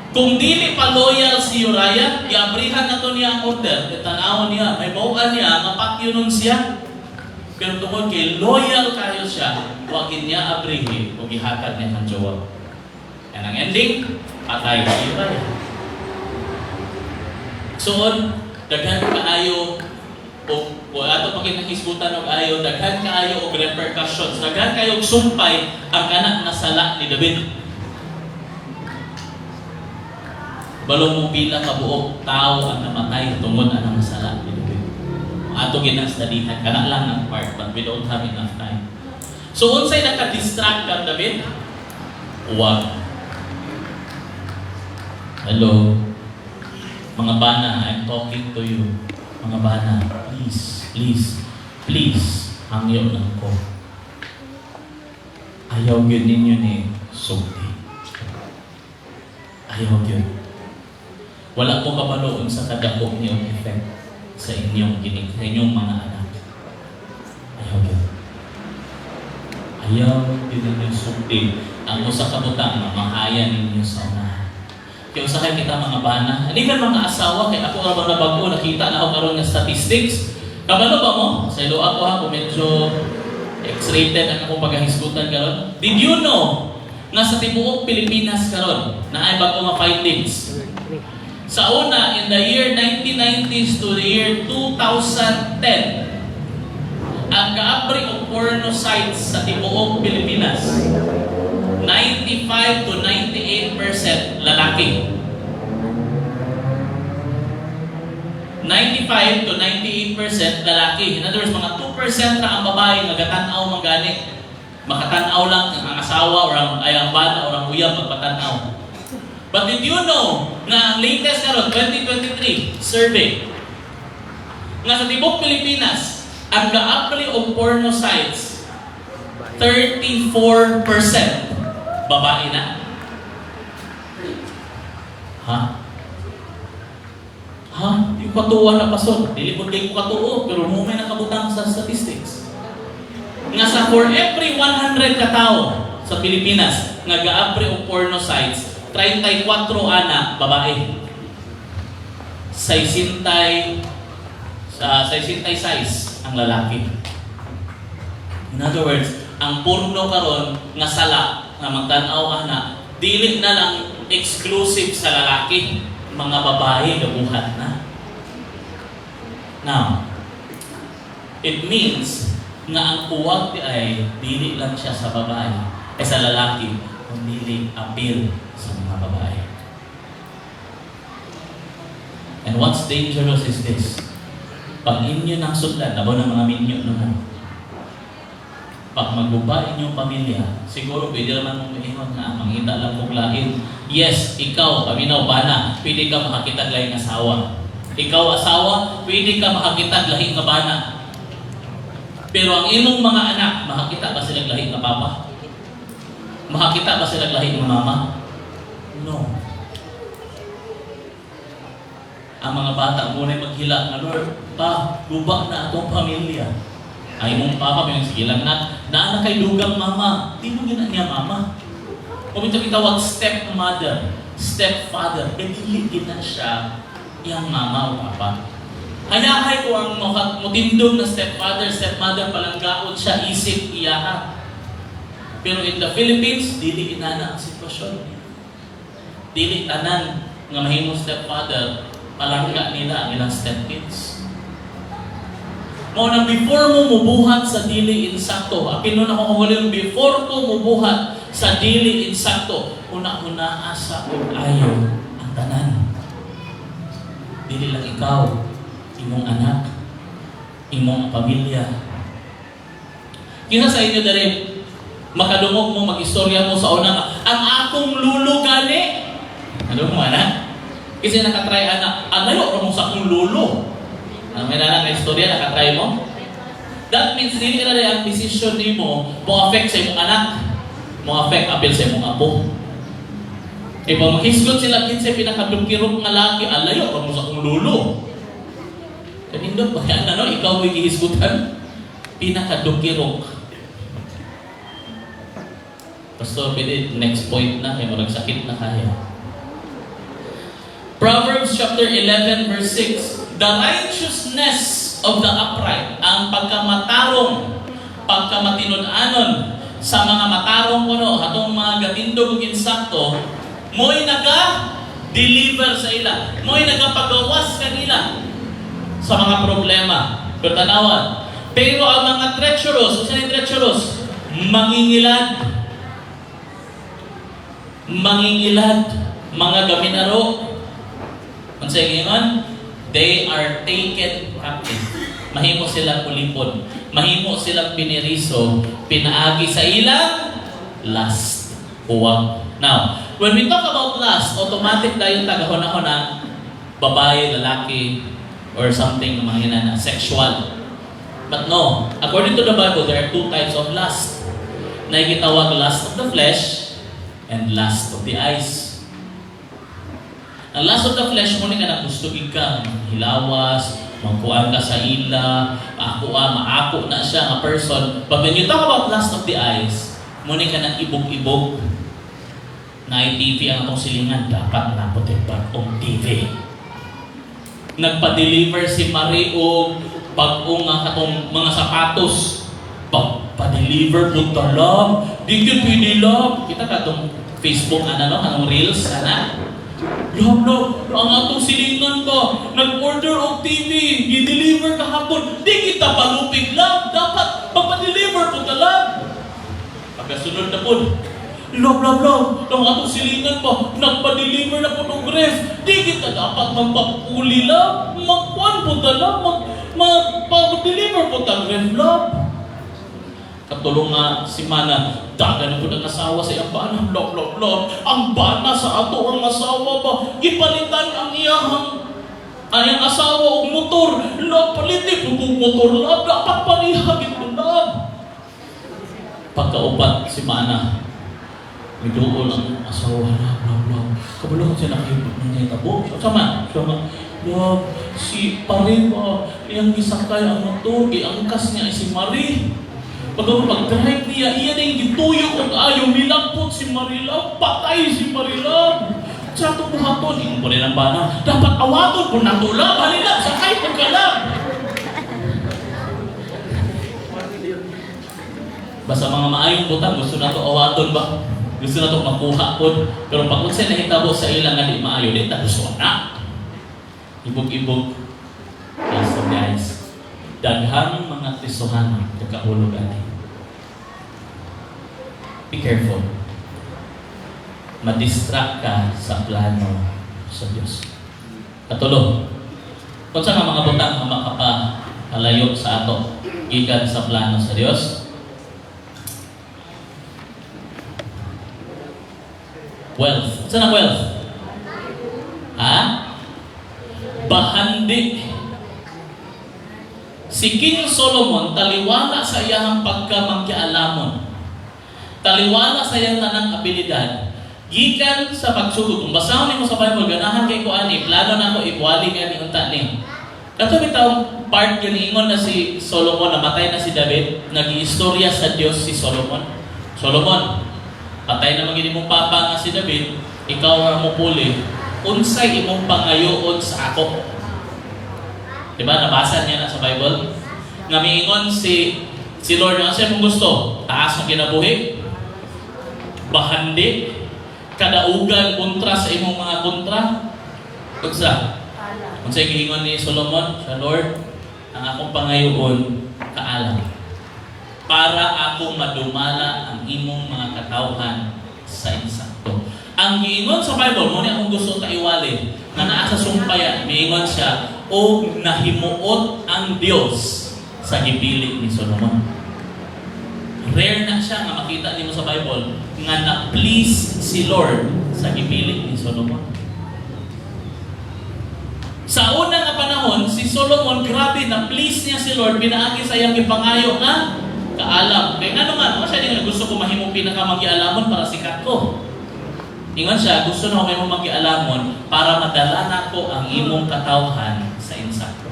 Kung dili pa loyal si Uriah, iabrihan na to niya ang order. Tanawon niya, may bawaan niya, mapakyonon siya. Pero tungkol kay loyal kayo siya, wagin niya abrihin o gihatag niya ng Joab. Yan ang ending, patay si Uriah. Soon, daghan kaayo o ato pag nakisgutan og ayo, daghan kaayo og repercussions, daghan kayo og sumpay ang anak na sala ni David. Balong mo pila ka buok tao ang namatay tungod anang sala ni David. Ato ginastadihan kana lang ang part, but we don't have enough time. So unsay naka-distract kang David? Wag. Hello. Mga bana, I'm talking to you. Mga bana, please, hangyo lang ko. Ayaw yun ninyo ni sulti. Ayaw yun. Wala po kabaloon sa kadako niyong effect sa inyong mga anak. Ayaw yun. Ayaw yun ninyo sulti. Ang usa kabutang na mahaya ninyo sa unahan. Kaya usahay kita mga bana, hindi ka mga asawa, kaya ako naman na bago, nakita na ako karoon ng statistics. Kabalo ba mo? Sa ilo ako ha, kung medyo X-rated ang akong paghahisgutan karon. Did you know nga sa tibuok Pilipinas karon na ay bago nga findings? Sa una, in the year 1990s to the year 2010, ang kaabri o porno sites sa tibuok Pilipinas, 95 to 98% lalaki. 95 to 98% lalaki. In other words, mga 2% na ang babae nga gatanaw mangani. Makatanaw lang ang asawa or ang bana or ang uyab magpatanaw. But did you know na ang latest karon 2023 survey nga sa tibok Pilipinas ang kaapri o porno sites 34% babae na. Ha? Yung katuwa na pasok. Dili po kayo katuo, pero mo may nakabutang sa statistics. Nga sa for every 100 katao sa Pilipinas, nag-aapre o porno sites, 34 ana babae. 60 size ang lalaki. In other words, ang porno karon nga sala nga magtan-aw ana, dili na lang exclusive sa lalaki, mga babae gabuhat na. Now, it means nga ang uwag ay dili lang siya sa babae ay sa lalaki, kundi appeal sa mga babae. And what's dangerous is this. Pag inyo nang sudlan, labo ng mga minyo naman. Pag magbuba inyong pamilya, siguro pwede naman mong maingon na mangita lang kong lain. Yes, ikaw, paminaw ba na, pwede ka makakitag lahing asawa. Ikaw asawa, pwede ka makakitag lahing kabana. Pero ang imong mga anak, makakita ba silang lahing nga papa? Makakita ba silang lahing nga mama? No. Ang mga bata muna maghila nga, Lord, pa, guba na atong pamilya. Ay mong papa, may sige lang na kay dugang mama. Di mo gina niya mama. Kung ito kitawag stepmother, stepfather, hindi gina siya yung mama o papa. Hayahay ko ang mutindog na stepfather, stepmother, palanggaon siya, isip, iyaha. Pero in the Philippines, dili inana ang sitwasyon. Dili tanan nga mahimong stepfather, palangga nila ang ilang stepkids. Mo na before mo mubuhat sa dili insakto, apin nun ako kung before ko mubuhat sa dili insakto, una-una asa o ayaw ang tanan. Dili lang ikaw, imong anak, imong pamilya. Kisa sa inyo dali, makadungog mo, mag-istorya mo sa una, ang akong lulo gani. Ano mo anak? Kasi nakatry anak, alayo mo sa akong lulo. Ang may nalang na istorya, nakatry mo? That means, dili na rin ang decision ni mo affect sa imong anak, affect apil sa imong apo. E pag maghislot sila, kinsa pinakadukirok nga laki, alayo, mo sa akong lulo. Kanindot ba yan, ikaw mo'y gihisgutan? Pinakadukirok. Pastor, pwede, next point na, kaya marag sakit na kaya. Proverbs chapter 11 verse 6. The righteousness of the upright, ang pagkamatarong, pagkamatinud-anon sa mga matarong kuno, atong mga gatindog ug insakto, mo'y naga-deliver sa ila. Mo'y nagapagawas kanila sa mga problema. Pero tanawan. Pero ang mga treacherous, o saan yung treacherous? Mangingilad. Mangingilad. Mga gaminaro. Ang sa ingon? They are taken captive. Mahimo silang ulipon. Mahimo silang piniriso. Pinaagi sa ilang lust. Huwag. Now, when we talk about lust, automatic tayong tagahona-hona, babae, lalaki, or something na mga sexual. But no, according to the Bible, there are two types of lust. Na ikitawag lust of the flesh and lust of the eyes. Ang lust of the flesh mo ka na gusto ka, hilawas, magkuhan ka sa ila, maako na siya nga person. But when you talk about lust of the eyes, mo ka na ibog-ibog na TV ang atong silingan, dapat na puti-patong TV. Nagpa-deliver si Marie o pag-ung atong mga sapatos. Pag-deliver po talam, di ka pwede lang. Kita ka itong Facebook, anong reels, Love, ang atong silingan ka, nag-order og TV, i-deliver kahapon, di kita palupig lang, dapat magpa-deliver po talang. Pagkasunod na po, love, ang atong silingan pa, nagpa-deliver na po ng ref, di kita dapat magpapuli lang, magpuan po talang, mag-deliver po talang ref, love. Katulong nga si Mana, dagan po ng asawa sa iyang bana, love. Ang bana sa ato ang asawa ba, ipalitan ang iyang asawa o motor, love, palitin po kong motor, love, dapat palihagin po, love. Pagkaupat si Mana, may doon ang asawa, love. Kabulong siya nakihipot niya itabo, sama, love, si Pare ba, iyang gisakay ang motor, iangkas niya si Marie. Pag-drive niya, iya na yung gituyok at ayaw, nilagpot si Marila, patay si Marila. Sa itong buhaton, hindi mo rin ang bana, dapat awaton po na tulab, halina, sakay po ka lang. mga maayong butang, gusto na to awaton ba? Gusto na to makuha po. Pero pag unsay nahitabo sa ilang nga di maayo, di ta gusto na. Ibog-ibog. Kaya so guys, daghang mga Kristohano nagkahulog ani. Be careful. Madistract ka sa plano sa Diyos. Katulo, kung sa mga butang nga makapalayo sa ato, gikan sa plano sa Diyos, wealth. Saan ang wealth? Ha? Bahandi. Si King Solomon, taliwala sa iyang pagkamangkialamon. Taliwala sa iyang tanang abilidad. Gikan sa pagsugod. Kung basahon mo sa Bible, ganahan kay ko ani, plano na ko, ibuwali ka ni unta ni. Kato bitaw part yun, ingon na si Solomon, namatay na si David, nag-iistorya sa Diyos si Solomon. Solomon, patay na magiging mong papa nga si David, ikaw ang mupuli, unsay imong pangayoon sa ako. Diba? Nabasa niya na sa Bible. Nga miingon si Lord, ano siya mong gusto? Taas ang kinabuhi? Bahandi? Kadaugan kontra sa imong mga kontra? Unsa? Unsay giingon ni Solomon sa Lord? Ang akong pangayoon, kaalam. Para akong madumala ang imong mga katawhan sa insakto. Ang giingon sa Bible, mo ni akong gusto kaiwali, na naa sa sumpayan, miingon siya, o nahimuot ang Diyos sa gipili ni Solomon. Rare na siya nga makita nimo sa Bible nga na-please si Lord sa gipili ni Solomon. Sa una nga panahon, si Solomon, grabe, na-please niya si Lord, pinaagi sa iyang ipangayo nga kaalam. Kaya nga naman, siya din gusto ko mahimong pinakamagialamon para sikat ko. Ingon siya, gusto na ko may magialamon para madala na ko ang imong katawhan sa insakto.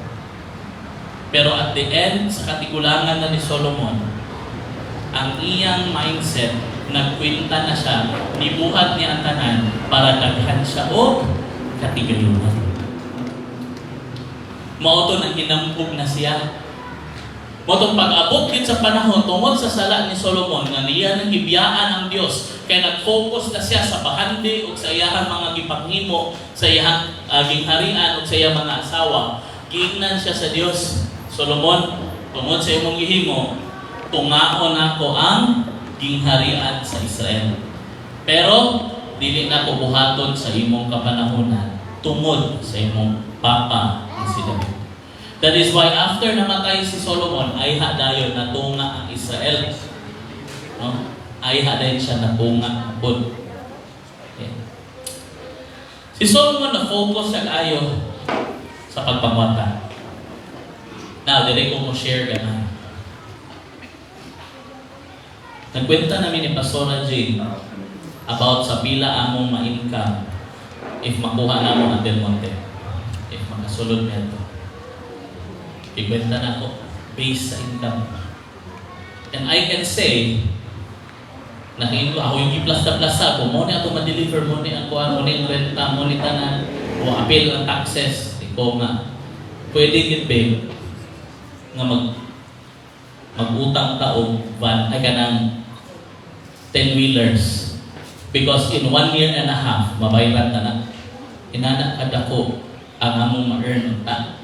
Pero at the end, sa katigulangan na ni Solomon, ang iyang mindset, nagkwinta na siya, nibuhat niya ang tanan para daghan siya o katigayunan. Mauto nang hinampog na siya. Mautong pag-abot din sa panahon tungod sa sala ni Solomon nga niya nang gibiyaan ang Dios kaya nag-focus na siya sa bahandi o sa iyang mga gipanghimo sa iyang gingharian o sa iyang mga asawa. Giingnan siya sa Dios. Solomon, tungod sa imong gihimo, tungaon ako ang gingharian sa Israel. Pero dili na ko buhaton sa imong kapanahunan tungod sa imong papa nga si David. That is why after namatay si Solomon, ay hadayon na tunga ang Israel. No? Ay hadayon siya na tunga pod. Okay. Si Solomon na-focus siya kayo sa pagpangwata. Now, dire ko mo share ganahan. Nagkwenta namin ni Pastora Jane about sa pila among ma-income if makuha na mo ang Del Monte. If makasulod na ito. Ibenta na ako based sa income. And I can say, nakiin ko, ako yung i-plasta-plasta ko, mo ni ako ma-deliver, mo ni ako, mo ni renta, mo ni tanan, o appeal ng taxes, iko nga, pwede gitbe, nga mag-utang ka o van, ay ka ng 10-wheelers. Because in 1 year and a half, mabayran na na. Inanak kada ko ang among ma-earn unta.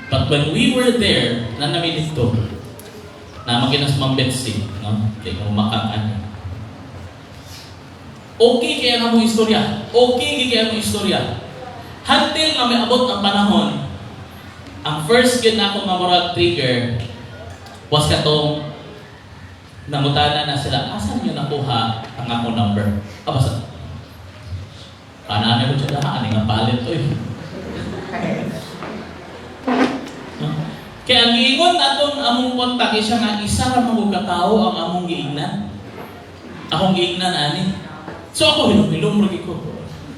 But when we were there, na namin dito, na maginas mambetsi, no? Kaya kung makakaan. Okay kaya nga mong istorya. Okay kaya mong istorya. Until na may abot ang panahon, ang first kid na akong memorable trigger was katong namutana na sila, asan nyo nakuha ang akong number? Basta, kananay ko siya lahaan, nga palit to eh. Kaya ang giingon atong among kontak siya nga isa ra magugataw ang among giingnan. Akong giingnan ani. So ako hilom lagi ko.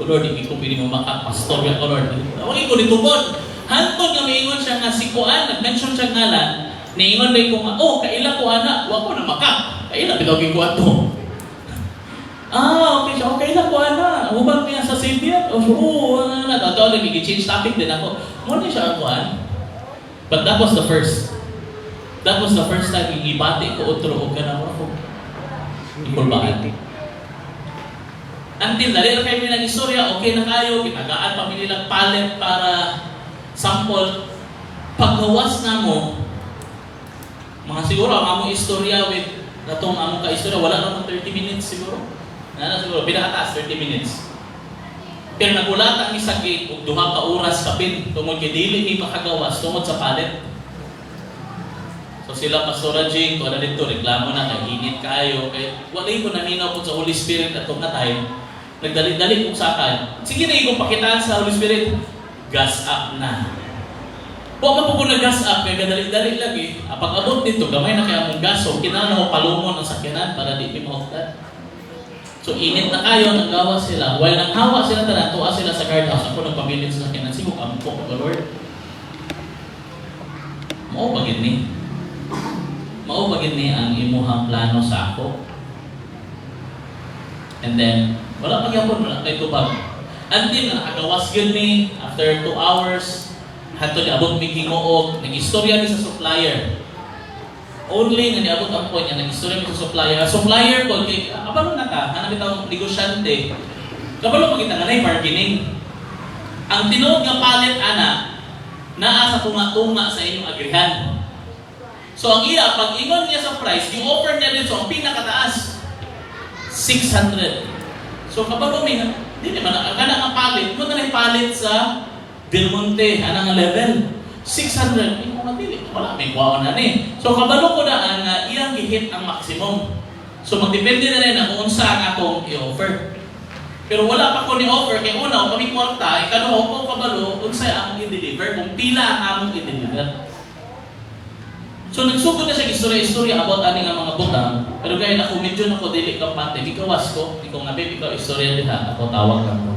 Lord, hindi ko pili mo makapastor ya Lord. Wala ko ditubod. Hantod nga miingon siya nga si Kuan, nag-mention siya ngalan. Niingon day ko nga, oh, kaila ko ana, wa ko na makap. Kaila bitawag ko ato. Okay siya, okay na ko ana. Ubang niya sa Savior. Na dato nag-change topic din ako. Mo ni siya ang Kuan. But that was the That was the first time yung ibati ko otro o ganawa ko. Ikulbaan. Until dali na kayo nag-istorya, okay na kayo, kinagaan pa nilang palette para sample. Paggawas na mo, mga siguro, ang among istorya with natong among ka-istorya, wala naman 30 minutes siguro. Siguro, pinakataas, 30 minutes. Pero nagulatan ni sa gate, ug duha ka oras kapin, tungod kay dili ni makagawas, tungod sa palette. So sila, Pastora Jing, kung dito, reklamo na, kay init kayo, kay wala ko naminaw po sa Holy Spirit at itong natay, nagdali-dali kong sakan. Sige na ikong pakitaan sa Holy Spirit, gas up na. Huwag ka po kung nag-gas up, kaya dali-dali lagi. Pag-abot dito, gamay na kaya mong gas, so kinala ko palumon ang sakyanan para di mauktan. So init na kayo, naggawa sila. While nanghawa sila tanan, tuwa sila sa guardhouse, ako nagpamilit sa sakyanan, sige ko ampo ko, Lord. Mao bagid ni. Mao bagid ni ang imuhang plano sa ako. And then, wala pagyapon, wala kay tubag. Until nakagawas yun ni, after 2 hours, hato ni abot may hingoog, nag-istorya ni sa supplier. Only nga niabot ang point niya, nag-istorya ni sa supplier. Supplier ko, kay, abalo na ka, hanap itong negosyante. Kabalo makita nga na bargaining. Ang tinuod nga palit, ana, naa sa tunga-tunga sa inyong agrihan. So ang iya, pag ingon niya sa price, yung offer niya dito, ang pinakataas, 600. So kabalo may, di naman, ang kanang palit, mo na palit sa Del Monte, anang level, 600. Hindi mo matili, wala, may kuwaon na ni. So kabalo ko na nga, iyang gihit ang maximum. So magdepende na rin na kung saan akong i-offer. Pero wala pa ko ni-offer, kaya una, kami kwarta, ikaduha ko kabalo, kung saan ang i-deliver, kung pila ang among i-deliver. So nagsugod na siya istorya about ani nga mga butang, pero gaya na kung medyo na ko dili kampante, ikawas ko, ikaw nga baby, ikaw istorya diha, ako tawag lang ko.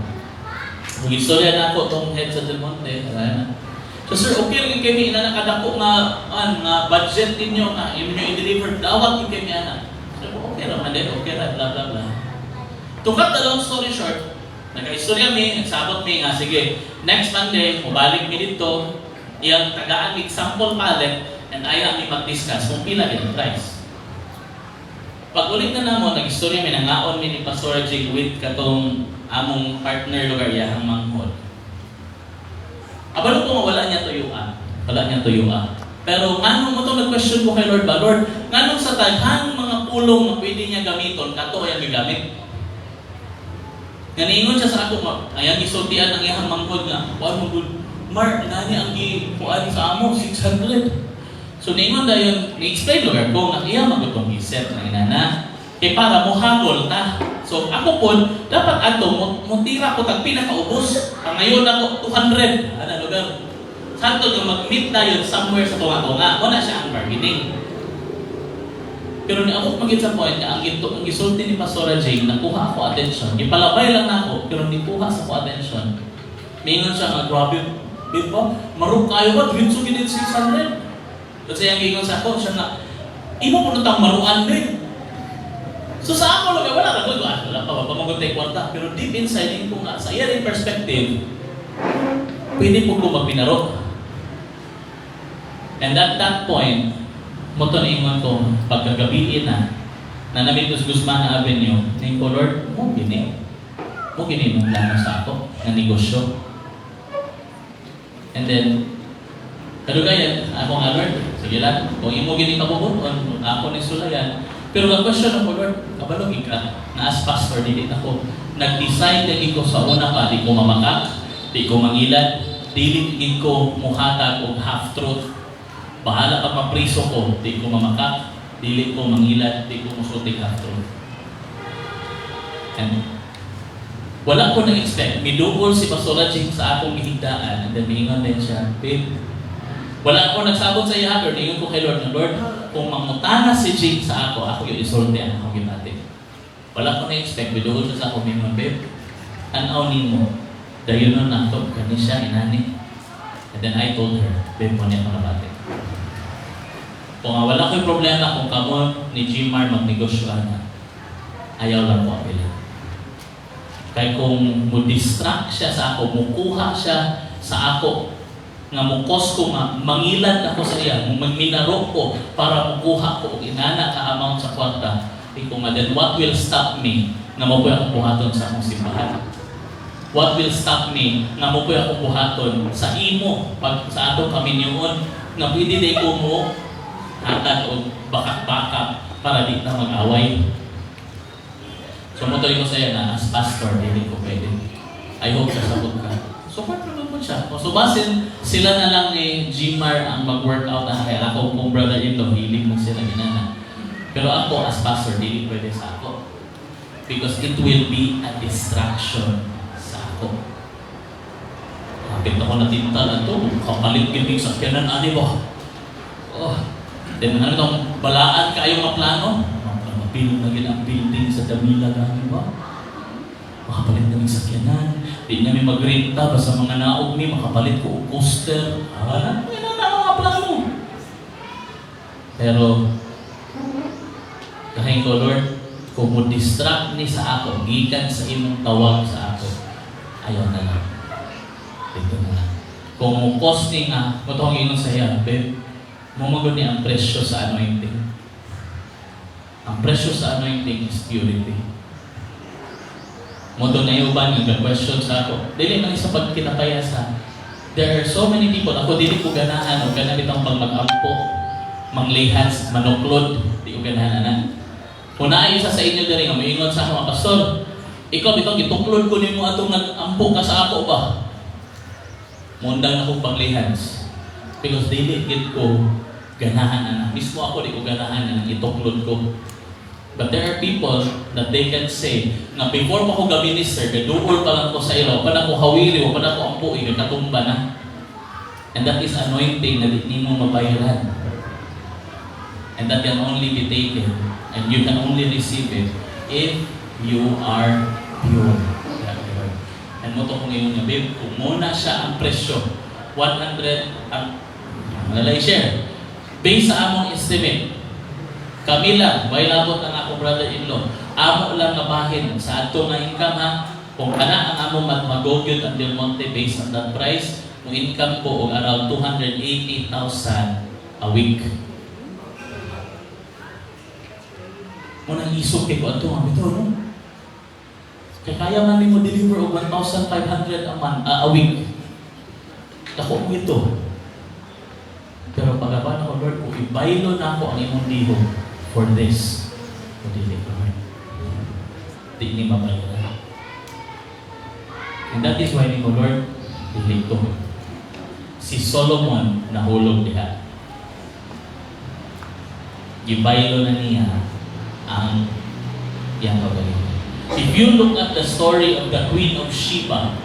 Kung istorya na ako tong head sa Del Monte, na. So sir, okay rin kami na nakadako nga budget ninyo nga inyo i-deliver, dawag yung kami ana. So okay naman din, okay ra, blah blah blah. To cut the long story short, nagka-istorya mi, nagsabot mi nga, sige, next Monday, mubalik mi dito, iyang tagaan mi sample palette, and ayaw mi mag-discuss kung pila yung price. Pag ulit na namo, nag-istorya mi, nangaon mi ni Pastor Jing with katong among partner lugar yahang manghod. Abalo ko wala niya tuyuan. Wala niya tuyuan. Pero nganong mo itong nag-question ko kay Lord ba? Lord, nganong sa taghang mga pulong na pwede niya gamiton, kato ay gamit? Ganiingon siya sa ako, ayan isultian ang iyang manghod nga, kuan mo good, Mark, nani ang kuan sa amo, 600. So ningon dayon, ni-explain lugar ko, nga iya magutong iset na inana, kay para mo hagol ta. So ako po, dapat ato, mutira ko tag pinakaubos. Ang ngayon ako, 200. Ano lugar? Santo nga mag-meet tayo somewhere sa tunga-tunga. Wala siya ang bargaining. Pero niabot magit sa point na ang gisulti ni Pastora Jane, nakuha ako attention. Ipalabay lang ako, pero nikuha sa ko attention. Mingon siya nga, grabe, di ba? Marong kayo ba? Drinso ginit 600. Kasi ang gingon sa ako, siya nga, imo po nutang maruan din. So sa ako lang, wala pa pamaguntay kwarta. Pero deep inside, yun ko nga, sa iya rin perspective, pwede po ko magpinaro. And at that point, mo ito naingon ko, pagkagabiin na namitos Guzman Avenue, nain ko, Lord, mo gini mong plano sa ako, na negosyo. And then, kadugayan, ako nga, Lord, sige lang, kung imo gini kabubuton, ako ni sulayan. Pero ang question ako, Lord, kabalog ka, na as pastor, dili ako, nag-decide din ko sa una pa, di ko mamakak, di ko mangilan, dili ko muhatag o half-truth. Bahala ka mapriso ko, di ko mamakak, dili ko mangilan, di ko musulti half-truth. And wala ko na-expect, midugol si Pastora Jing sa akong gihigdaan, and then mingon din siya, babe, wala ako nagsabot sa iya, pero tingin ko kay Lord, Lord, kung mangutana si Jake sa ako yung isulti ang akong ginati. Wala ko na-expect, biduhod siya sa ako, mingon, babe, anawnin mo, dayon nun nato, kani siya, inani. And then I told her, babe, mo niya panabati. Kung wala ko'y problema kung kamo ni Jimar magnegosyoan na, ayaw lang po apila. Kaya kung mo-distract siya sa ako, mukuha siya sa ako, nga mukos ko nga mangilad ako sa iya, magminaro ko para mukuha ko og inana ka amount sa kwarta, iko nga then what will stop me nga mo akong buhaton sa akong simbahan? What will stop me nga mo akong buhaton sa imo pag sa atong kaminyoon nga pwede day ko mo hatag og bakak-bakak para di ta mag-away? So mo ko sa iya na as pastor dili ko pwede. I hope kasabot ka. Support naman po siya. So basin, sila na lang ni Gmar ang mag-workout na kaya ako kung brother-in-law, hiling mo sila ginana. Pero ako as pastor, hindi pwede sa ako. Because it will be a distraction sa ako. Kapit ako natinta na ito, kapalit-giting sa kyanan, ani ba? Oh, then ano itong balaan kayo mga plano? Mapilong na ang building sa Damila na, ani ba? Makapalit namin sa kyanan. Di namin magrenta basta mga naog ni makapalit ko o coaster. Ano na mga plano? Pero kahit ko, Lord, kung mo distract ni sa ako, gikan sa imong tawag sa ako, ayaw na lang. Dito na lang. Kung mo cost ni nga, matawag ingon sa iya, babe, mamagod ni ang presyo sa anointing. Ang presyo sa anointing is purity. Mo doon na iuban ng question sa ako. Dili man isa pagkinapayasa. There are so many people. Ako dili ko ganahan o ganahan itong pag mag-ampo, manglihas, manuklod. Di ko ganahan na. Kung naayon sa inyo dali nga, maingon sa mga pastor, ikaw itong ituklod ko nimo atong nag-ampo ka sa ako ba? Mundang ako panglihas. Because dili gid ko ganahan na. Mismo ako di ko ganahan na ituklod ko. But there are people that they can say na before pa ko ga-minister, gaduol pa lang ko sa ilaw, pa na ko hawiri, pa na ko ampuin, katumba na. And that is anointing na di mo mabayaran. And that can only be taken and you can only receive it if you are pure. And mo to kung ngayon nga, babe, kung muna siya ang presyo, 100, malay share, based sa among estimate, kami lang, may labot ang ako brother-in-law. Amo lang nga bahin sa ato nga income ha. Kung kana ang amo magmagogyot ang Del Monte based on that price, yung income ko og around 280,000 a week. Munang isok kay ko ato nga bitaw no. Kaya man nimo deliver og 1,500 a week. Dako mo ito. Pero pagaban ako, Lord, kung ibaylo na ako ang imong dihog for this, o dili ko, Lord. Di ni mabayaran. And that is why ni mo, Lord, dili ko. Si Solomon nahulog diha. Gibaylo na niya ang iyang pagaling. If you look at the story of the Queen of Sheba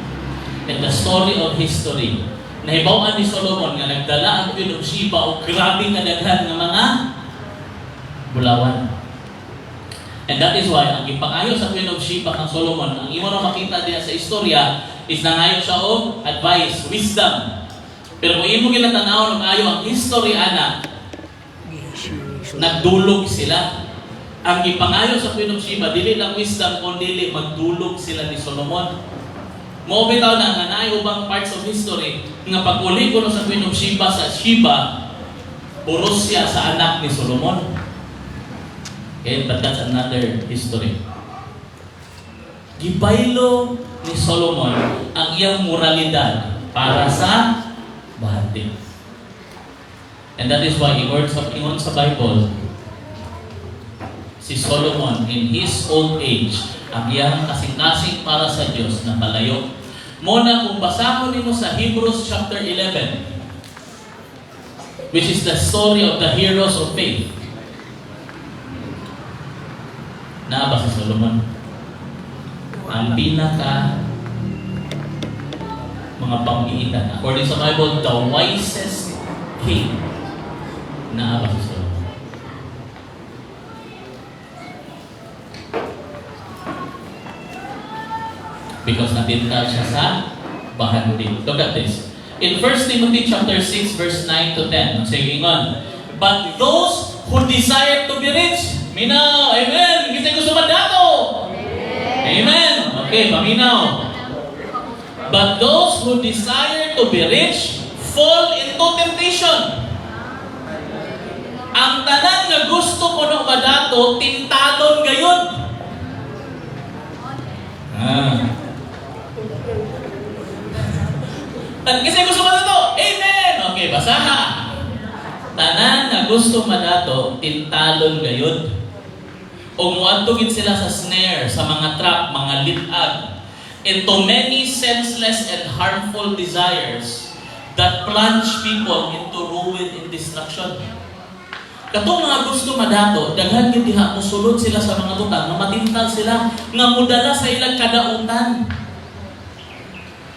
and the story of history, nahibawan ni Solomon nga nagdala ang Queen of Sheba o grabe nga daghan nga mga bulawan. And that is why ang ipangayo sa Queen of Sheba kang Solomon, ang imo na makita diya sa istorya is nangayo siya og advice, wisdom. Pero kung imo ginatanaw ng ayo ang history ana, nagdulog sila. Ang ipangayo sa Queen of Sheba dili lang wisdom kundi magdulog sila ni Solomon. Mo bitaw na nga naay ubang parts of history nga pag-uli ko sa Queen of Sheba sa Sheba, puros siya sa anak ni Solomon. Okay, but that's another history. Gibaylo ni Solomon ang iyang moralidad para sa bahati. And that is why ingon sa Bible, si Solomon in his old age, ang iyang kasing-kasing para sa Diyos na palayo. Muna kung basahon nimo sa Hebrews chapter 11, which is the story of the heroes of faith. Naaba si Solomon. Ang pinaka mga pamgiitan. According sa Bible, the wisest king. Naaba si Solomon. Because natinta siya sa bahandi. Look at this. In 1 Timothy chapter 6 verse 9 to 10, sige ngon, but those who desire to be rich, minaw, amen, kita ko sumadato. Amen. Okay, paminaw. But those who desire to be rich fall into temptation. Ang tanan nga gusto ko no madato, tintalon gayon. Kasi gusto madato, amen! Okay, basaha. Tanan nga gusto madato, tintalon gayon. O muadtugin sila sa snare, sa mga trap, mga litag, into many senseless and harmful desires that plunge people into ruin and destruction. Katong mga gusto madato, daghan gid diha mosulod sila sa mga butang, nga matintal sila, nga mudala sa ilang kadautan.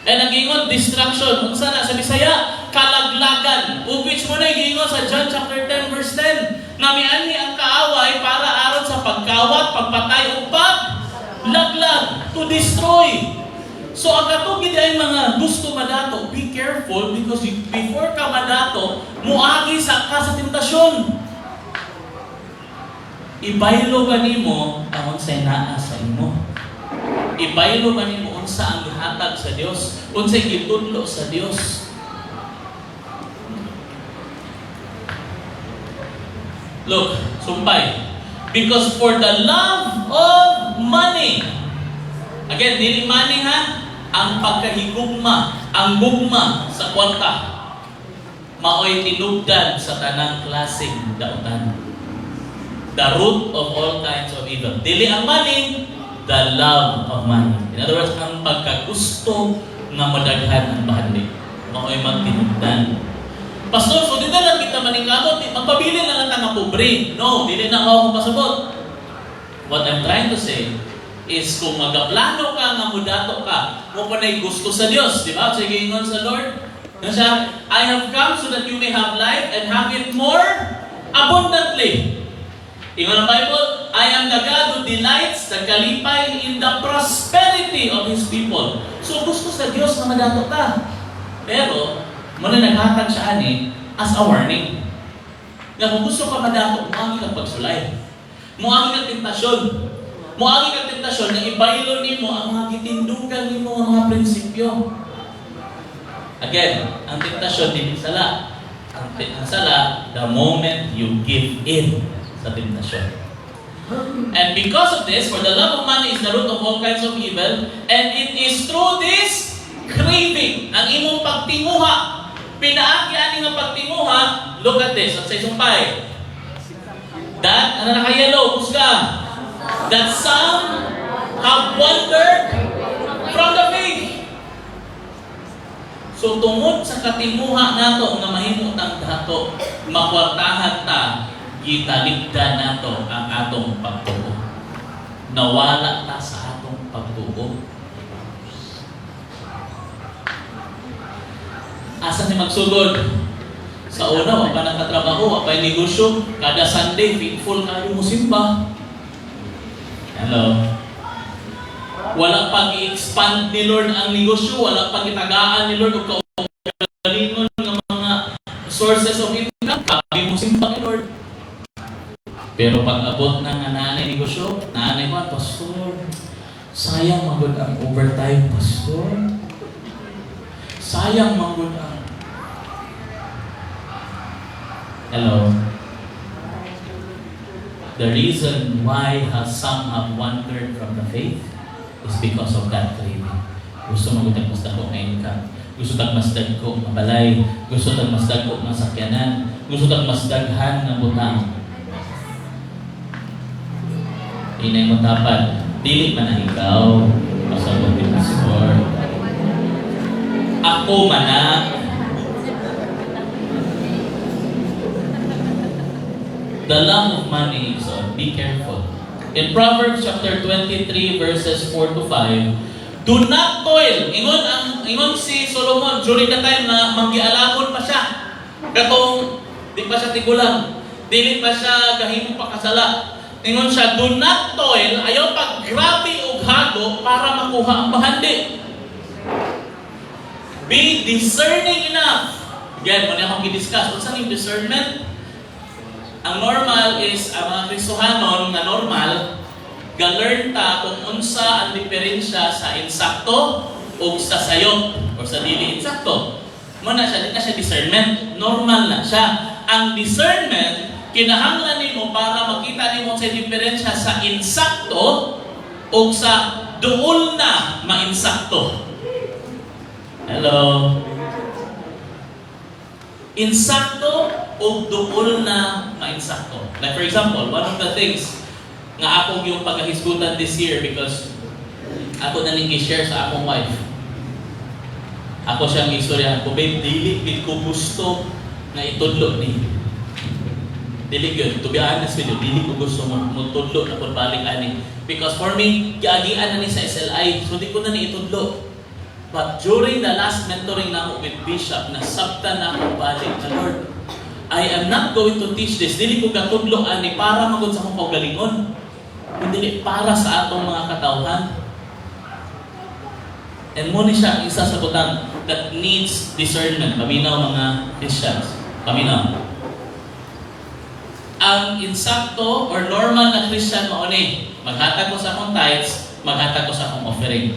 And nagingon destruction, unsa na sa Bisaya, kalaglagan. Ug which mo na gingon sa John chapter 10 verse 10, nga mianhi ang kaaway para aron sa pagkawat, pagpatay ug paglaglag, to destroy. So ang katong gid ay mga gusto madato, be careful because before ka madato, muagi sa tentasyon. Ibaylo ba nimo ang unsay naa sa imo? Ibaylo ba nimo unsa ang gihatag sa Dios? Unsay gitudlo sa Dios? Look, sumpay. Because for the love of money, again, dili money ha, ang pagkahigugma, ang gugma sa kwarta, maoy tinugdan sa tanang klaseng dautan. The root of all kinds of evil. Dili ang money, the love of money. In other words, ang pagkagusto nga madaghan ang bahandi, maoy magtinugdan. Pastor, so dito lang kita maningkamot, magpabili na lang nga pobre. No, dili na ako pasabot. What I'm trying to say is kung magaplano ka nga mudato ka, mo pa na'y gusto sa Diyos, di ba? Sige ingon sa Lord. Siya, I have come so that you may have life and have it more abundantly. Ingon ang Bible, I am the God who delights, nagkalipay in the prosperity of His people. So gusto sa Diyos na madato ka. Pero, muna naghatag siya ani as a warning. Nga kung gusto ka madato, muagi kang pagsulay. Muagi kang tentasyon. Muagi kang tentasyon na ibaylo nimo ang mga gitindugan nimo ang mga prinsipyo. Again, ang tentasyon din sala. Ang sala, the moment you give in sa tentasyon. And because of this, for the love of money is the root of all kinds of evil, and it is through this craving, ang imong pagtinguha, pinaagi nga pagtinguha, look at this, at sa isumpay. That, ano naka-yellow, kusga, that some have wandered from the faith. So tungod sa katimuha nato nga mahimot ang dato, makwartahan ta, gitaligdan nato ang atong pagtuo. Nawala ta sa atong pagtuo. Asa ni magsugod? Sa una, wala pa nakatrabaho, wala pa negosyo, kada Sunday, faithful kayo mo simba. Hello? Wala pang i-expand ni Lord ang negosyo, wala pang itagaan ni Lord o kaugalingon ng mga sources of income, kabi mo simba ni Lord. Pero pag abot ng nanay negosyo, nanay mo, Pastor, sayang magod ang overtime, Pastor. Sayang magod ang... Hello? The reason why some have wandered from the faith is because of that craving. Gusto magod ang mas dako ng income. Gusto tag mas dagko ng balay. Gusto tag mas dagko ng sakyanan. Gusto tag mas daghan ng butang. Inay mo tapat, dili man na ikaw, pasabot ni Pastor. Ako man na. The love of money is on. Be careful. In Proverbs chapter 23 verses 4 to 5, do not toil. Ingon si Solomon during the time na manggialabon pa siya. Katong di pa siya tigulang, dili pa siya gahimo pa kasala. Ingon siya, do not toil, ayaw paggrabe o hago para makuha ang bahandi. Be discerning enough. Again, muna akong i-discuss. What's yung discernment? Ang normal is, ang mga Kristohanon na normal, ga-learn ta kung unsa ang diferensya sa insakto o sa sayop o sa dili insakto. Muna siya, di na siya discernment. Normal na siya. Ang discernment, kinahanglan nimo para makita nimo sa diferensya sa insakto o sa duol na mainsakto. Hello? Insakto o duol na mainsakto. Like for example, one of the things nga akong yung pagkahisgutan this year because ako na ning i-share sa akong wife. Ako siyang istorya ko, babe, dili gid ko gusto na itudlo ni. Dili gyud, to be honest with you, dili ko gusto mo tudlo na pud balik ani. Because for me, giagian na ni sa SLI, so di ko na ni itudlo. But during the last mentoring na ako with Bishop, nasabtan na ako balik na Lord, I am not going to teach this. Dili ko katudlo ani para magud sa akong kaugalingon. Kundi para sa atong mga katawhan. And mo ni siya isa sa butang that needs discernment. Paminaw mga Christians. Paminaw. Ang insakto or normal na Christian mao ni maghatag ko sa akong tithes, maghatag ko sa akong offering.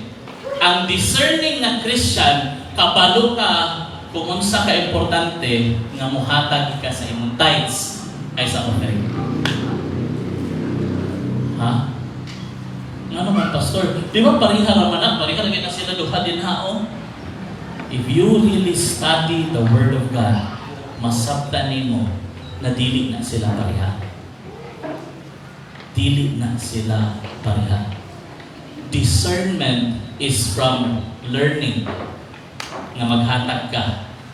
Ang discerning na Christian, kabalo ka kung unsa ka importante nga mohatag ka sa imong tithes ay sa offering. Ha? Nga naman, Pastor? Di ba pariha naman na? Pariha na sila duha din hao? If you really study the Word of God, masabtan nimo na dili na sila pariha. Dili na sila pariha. Discernment is from learning nga maghatag ka.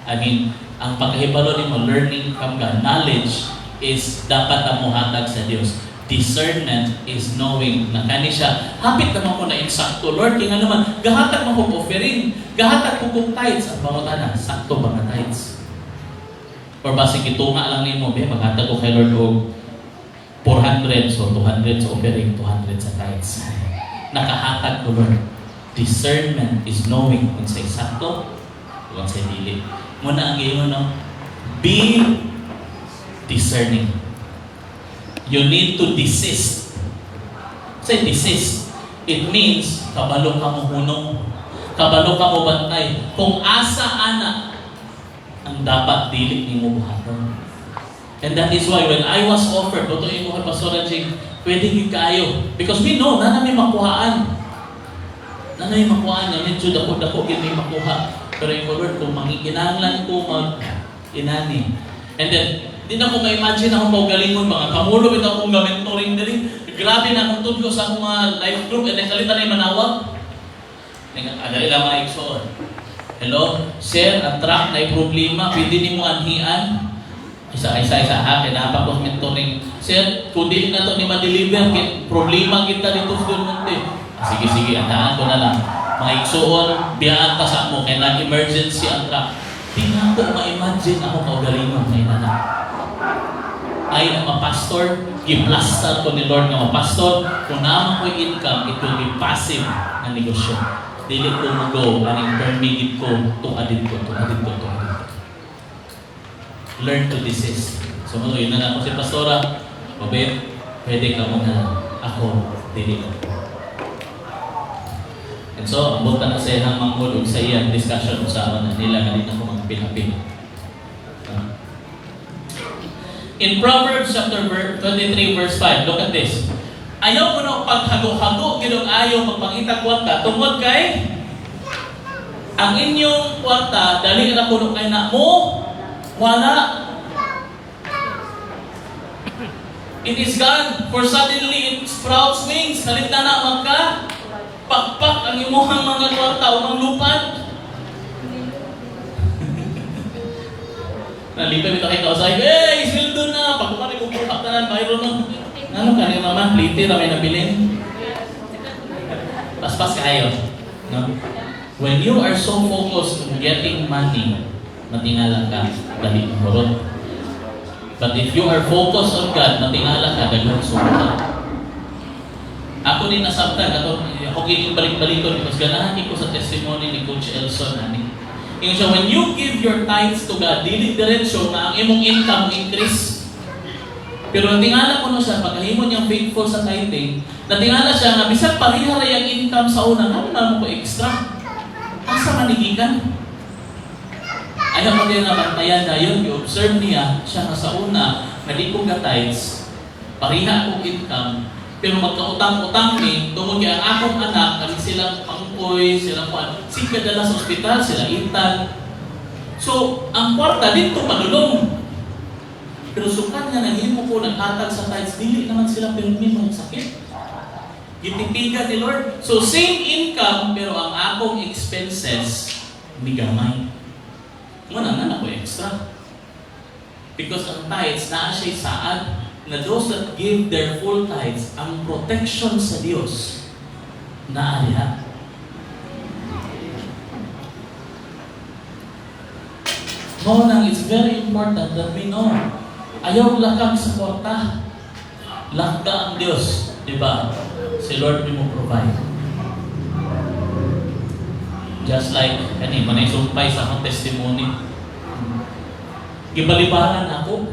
I mean, ang pagkahibalo nimo learning from God. Knowledge is dapat ang muhatag sa Dios. Discernment is knowing na kani siya, hapit naman ko na insakto. Lord, kaya nga naman, gahatag mo kong offering, gahatag mo kong tithes. Ang pangutana, sakto ba nga tithes? Or basig itunga lang nimo, maghatag ko kay Lord o 400, so 200 sa offering, 200 sa tithes. Nakahatag ko, Lord. Discernment is knowing kung sa sakto, kung sa dili. Muna ang iyo, no? Be discerning. You need to desist. Say desist. It means kabalo ka mo hunong, kabalo ka mo bantay. Kung asa ana ang dapat dili nimo buhaton. And that is why when I was offered, tutuin mo kay Pastor Jing, pwede gid kayo because we know na may makuhaan. Na may makuhaan na medyo dako gid may makuha. Pero yung Lord, kung mangikinahanglan ko mag-inani. And then di na ko ma-imagine akong paugalingon, mga kamulo ito akong mentoring dali. Grabe na akong tudlo sa akong mga life group and nakalita na yung manawag. Adali lang mga iksoon. Hello? Sir, ang track na yung problema, pwede ni mo anhian. Isa ha, kinahapa ko mentoring. Sir, kung di na ito ni ma-deliver, problema kita dito sa Dunmonte. Sige, andahan ko na lang. Mga iksoon, biyaan ka sa mo, kaya nag-emergency ang track. Di na ako ma-imagine ako kaugalingon na inanak. I am a pastor, giplaster ko ni Lord nga pastor, kung naman ko income, it will be passive na negosyo. Dili ko mag-go, aning permigit ko, tuadid ko. Learn to desist. So, yun na ako si Pastora, Babet, pwede ka muna. Ako, dili ko. And so, ang buta na sa ihang manghulog sa iyang discussion sa na nila nga din ako magpinapin. In Proverbs chapter 23 verse 5, look at this. Ayaw mo na paghago-hago, ginong ayaw magpangita kwarta, tungod kay ang inyong kwarta, dali na puno kay na mo, wala. It is gone, for suddenly it sprouts wings. Kalit na magka, pakpak ang imuhang mga kwarta o mga lupad. Nalipay ito kay kausay, sweldo na, pagkumarin kong pagkaktanan, mayroon nun. Ano ka niyo naman, plite na may nabilin? Paspas kayo. No? When you are so focused on getting money, matingala ka, dali ang horot. But if you are focused on God, matingala ka, dali ang sumunod. Ako din nasabtan, ako giling balik-balikon, because ganahan ko sa testimony ni Coach Elson, yung siya, when you give your tithes to God, dili diretsyo na ang imong income increase. Pero natingala ko na siya, pagkahimo niyang faithful sa tithing, natingala siya nga, bisag parihara yung income sa una, ano na mo ko extra? Asa manigikan? Ayaw mo din na bantayan na yun, i-observe niya, siya na sa una, na di ko ga-tithes, pariha akong income, pero magkautang-utang ni, tungod ang akong anak, kami silang pangkoy, silang sige dala sa ospital, sila intan. So, ang kwarta dito madulong. Pero sukat nga nahimo ko naghatag sa tithes, dili naman sila pirmi magsakit. Gitipigan ni Lord. So, same income, pero ang akong expenses, migamay. Muna na ako extra. Because ang tithes, naa siya saad na those that give their full tithes, ang protection sa Diyos na ariha. Ngunang, it's very important that we know, ayaw lakang sa kwarta. Lakda ang Diyos. Diba? Si Lord mo provide. Just like, manay sumpay sa akong testimony. Gibalibaran ako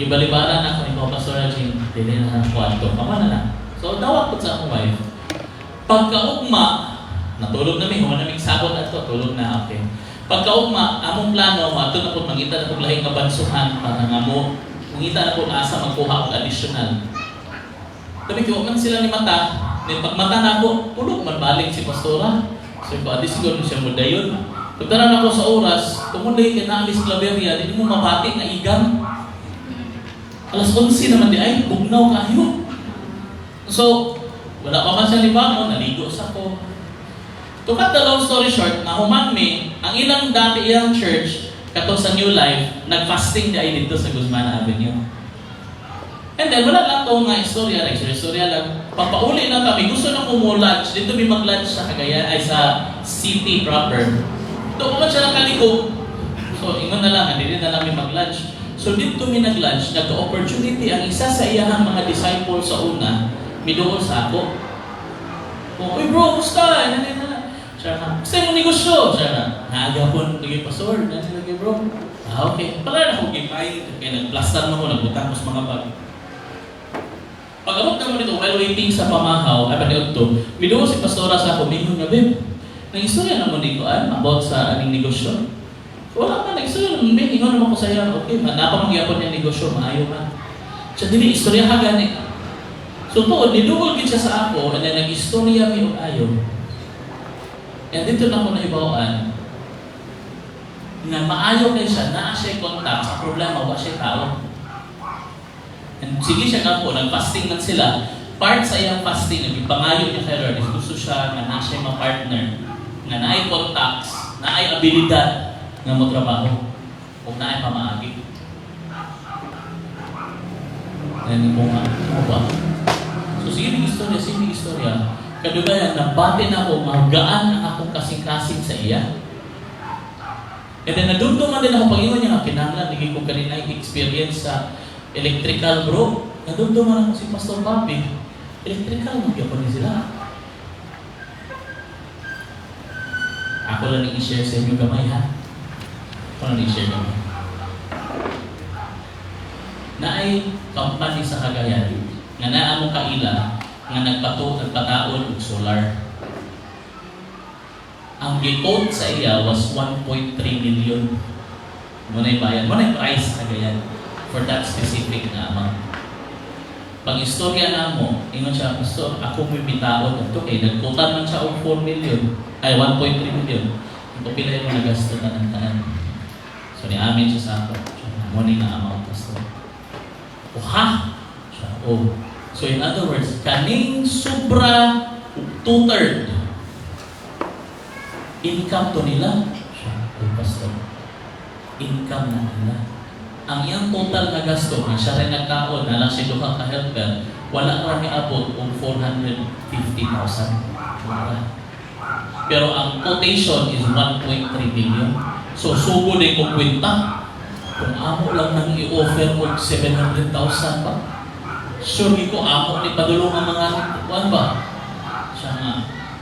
ni Pastor Rajin, dili na ng kwarto. Kama na lang. So, dawat ko sa akong wife. Pagkaugma, natulog na may humanamig sabot at to, tulog na, okay. Pagkaugma, among plano, ato na po mangita na po lahing kabansuhan para nga mo, mangita na po asa magkuha og additional. Sabi ko, man sila ni mata, pagmata na ako, tulog man balik si Pastora. So, adi siguro siya mo dayon. Pagdaran ako sa oras, tumunday ka na alis Claveria, hindi mo mabati na igam. Alas 11 naman di ay, bugnaw kayo. So, wala pa man siya libangon, naligo sa ko. To cut the long story short, nahuman mi, ang ilang dati iyang church, kato sa New Life, nag-fasting di ay dito sa Guzman Avenue. And then, wala lang ito nga istorya lang. Papauli lang kami, gusto na ko mo lunch, dito may mag-lunch sa Cagayan, ay sa city proper. Ito ko man siya nakaliko. So, ingon na lang, hindi na lang may mag-lunch. So, dito may nag-lunch, nagka-opportunity, ang isa sa iyahang mga disciples sa una, midoon sa ako. Uy bro, musta? Siya na, gusto yung negosyo? Siya na, naagapon, naging pastor, naging bro. Okay. Pala na akong gipay, kaya nag-plaster mo ko, nagbutang mo sa mga bag. Pag-abot naman ito, while waiting sa pamahaw, ay paniod to, midoon si pastora sa ako, mingon nga, babe, nag-istorya naman dito, about sa aning negosyo. Wala ka, nag-istorya naman, babe, ingon naman ko sa iya, okay, napamagyapon niya negosyo, maayo man. Siya, dili, istorya ka gani. So to, nidugol din siya sa ako, and then nag-istorya mi og ayo. And dito na ko naibawaan, na maayo kay siya, naa siya contact sa problema, wa siya tao. And sige siya nga po, nag-fasting man sila. Part sa iyang fasting, nagpangayo niya kay Lord, gusto siya na na siya ma-partner, na naay contacts, naay abilidad nga mo trabaho, o naay pamaagi. And mo nga, ano ba? So sige istorya. Kadugayan, nabati na ako, magaan ang akong kasing-kasing sa iya. And then nadumduman din ako, pag-iwan niya nga, kinanglan, naging ko kanina yung experience sa electrical bro. Nadumduman ako si Pastor Bobby. Electrical, magyapon din sila. Ako lang i-share sa inyo gamay ha. Ako lang i-share gamay. Naay company sa Cagayan nga naa mo kaila nga nagpataon og solar. Ang gi-quote sa iya was 1.3 million. Munay bayan, munay price sa Cagayan for that specific na amount. Pag-istorya na mo, ingon siya, Pastor, ako may bitaon ito kay nagkutan man siya og 4 million, ay 1.3 million. Ito pila yung nagasto na ng tanan. So ni-amin siya sa ako. Munay na amount, Pastor. Oh, ha? Siya, oh. So in other words, kaning sobra 2/3 income to nila. Siya, oh, Pastor. Income na nila. Ang iyang total na gasto, na siya rin nagkaon, na lang siya duha ka healthcare, wala rami abot kung 450,000. Pero ang quotation is 1.3 million. So, sugo din kung kwenta. Kung amo lang nang i-offer mo 700,000 pa, sure ko amo ni padulong ang mga kuan ba? Siya nga,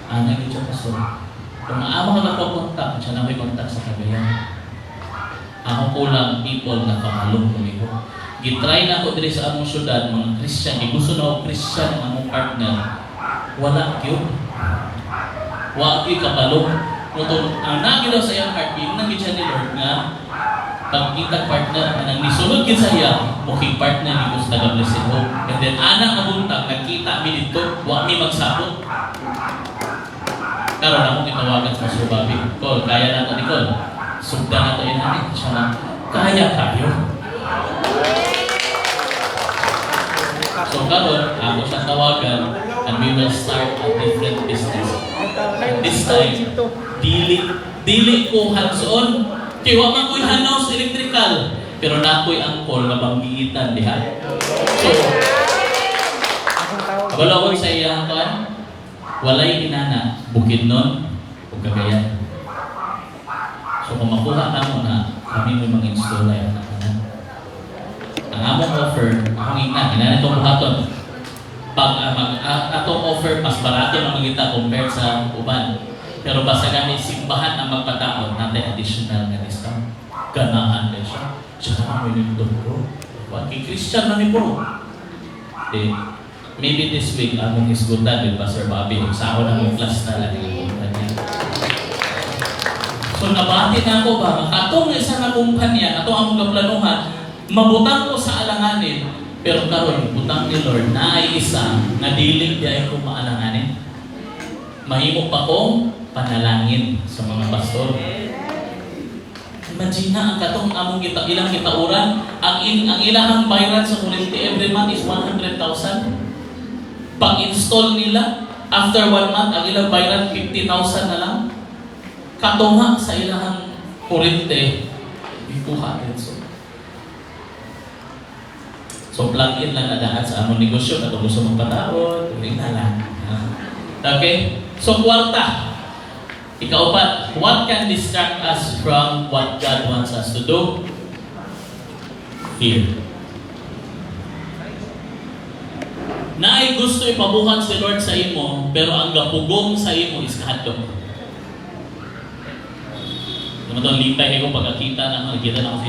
anay siya Pastor. Kung amo ka nagpapunta, siya na may kontak sa Cagayan. Ako ko lang people na kamalong kumigo. Gitry na ako diri sa among syudad, mga Christian, gusto na ako Christian ang among partner. Wala yun. Wala yun kabalong. Kung ang nagi daw sa iyang heart, yung naging siya ni Lord nga, pagkita partner, anang nisulod kin sa iya, muking partner ni Gusto taga-blessed hope. And then, anang kabuntag, nagkita mi dito, huwag mi magsabot. Karoon akong itawagan sa Subabi. Col, kaya na ito ni Col. Sugda na ito yun natin. Siya na, kaya kayo. So karoon, ako siya tawagan and we will start a different business. And this time, dili ko hands-on. Kaya wag ko'y house electrical. Pero na ko'y angkol na banggiitan diha. So, wala ko sa iyang kan, walay inana, bukid nun, o Cagayan. So kung makuha na mo na, kami may mga installer na kanan. Ang among offer, akong ina itong buhaton. Pag atong offer, mas barato na magita compared sa uban. Pero basta kami simbahan ang magpataon, natin additional na discount. Ganahan na siya. Siya kami nito bro. Kay Christian na ni bro. Maybe this week, among hisgutan with Pastor Bobby. Sa ako na yung class na lang yung kumpanya. So nabati na ako ba? Katong isa na kumpanya, katong among kaplanuhan, mabutang ko sa alanganin. Pero karon butang ni Lord na ay isa na dilig diay ko maalanganin. Mahimo pa kong panalangin sa mga pastor. Imagine na ang katong among ilang kitauran, ang ilahang bayaran sa kuryente every month is 100,000. Pag-install nila, after 1 month, ang ilang bayaran 50,000 na lang. Katunga sa ilahang kuryente, ikuha din. So plug in lang na daan sa among negosyo, na gusto mong patawad, tuloy na lang. Okay? So kwarta. Ikaupat, what can distract us from what God wants us to do? Fear. Naay gusto ipabuhat si Lord sa imo, pero ang gapugong sa imo is kahadlok. Naman itong limpay ko pagkakita na ako, nakita na ako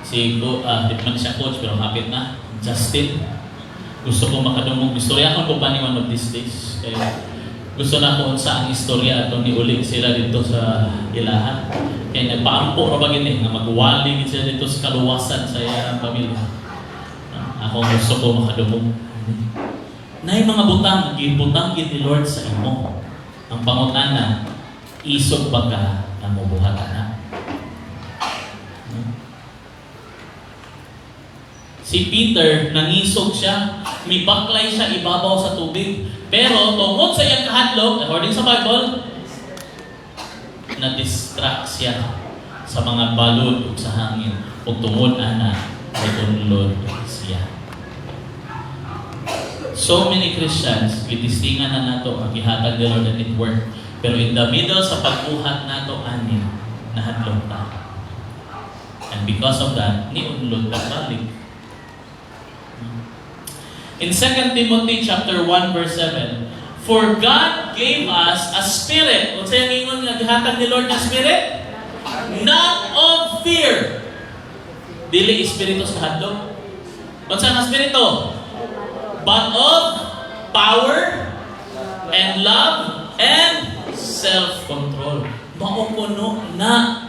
di man siya coach, pero hapit na, Justin. Gusto ko makadumog, istorya ko pa ni one of these days. Kaya gusto na ko sa ang istorya at ni uling sila dito sa ilahan. Kaya nagpaampo na ba gini, na magwaling sila dito sa kaluwasan sa iyang pamilya. Ako gusto ko makadumog. Na yung mga butang, gibutang ni Lord sa imo. Ang pangutana, isog ba ka na mabuhatan na? Si Peter, nangisog siya, may baklay siya ibabaw sa tubig. Pero tungkol sa iyang kahadlok, according sa Bible, na-distract siya sa mga balod o sa hangin o tungod ana ay unlod siya. So many Christians, gitistingan na nato ang gihatag ni Lord and it work. Pero in the middle sa pagbuhat nato anin, nahadlok ta. And because of that, ni unlod ta balik. In 2 Timothy chapter 1 verse 7, for God gave us a spirit. Kung sa'yo ingon nga gihatag ni Lord na spirit, not of fear. Dili espiritu sa hadlok. Kung saan ang espiritu? But of power and love and self-control. Maupuno na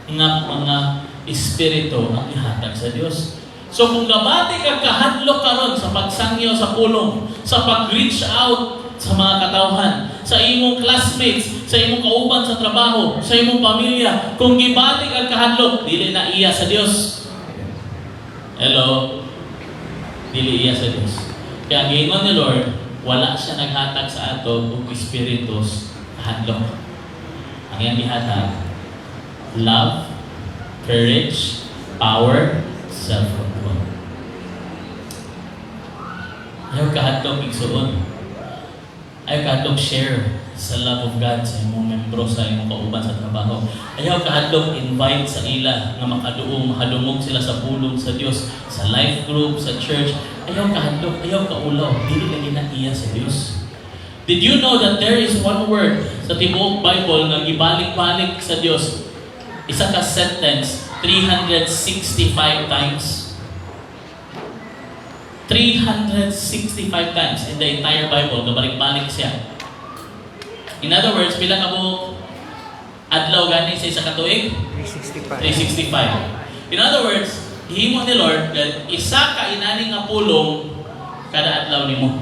nga mga espiritu ang ihatag sa Diyos. So kung gabati ka kahadlok karon sa pagsangyo sa pulong, sa pag-reach out sa mga katawhan, sa imong classmates, sa imong kauban sa trabaho, sa imong pamilya, kung gibati ka kahadlok, dili na iya sa Dios. Hello? Dili iya sa Dios. Kaya ang giingon ni Lord, wala siya naghatag sa ato kung espiritus kahadlok. Ang iyang gihatag, love, courage, power, self-control. Ayaw kahadlok igsuon. Ayaw kahadlok share sa love of God sa imong membro, sa imong kauban sa trabaho. Ayaw kahadlok invite sa ila nga makaduong, mahadumog sila sa pulong sa Dios, sa life group, sa church. Ayaw kahadlok, ayaw kaulaw. Dili lagi na iya sa Dios. Did you know that there is one word sa tibuok Bible nga gibalik-balik sa Dios? Isa ka sentence 365 times. 365 times in the entire Bible, gabalik-balik siya. In other words, pila ka buok adlaw gani sa isa ka tuig? 365. In other words, himo ni Lord that isa ka inani nga pulong kada adlaw nimo.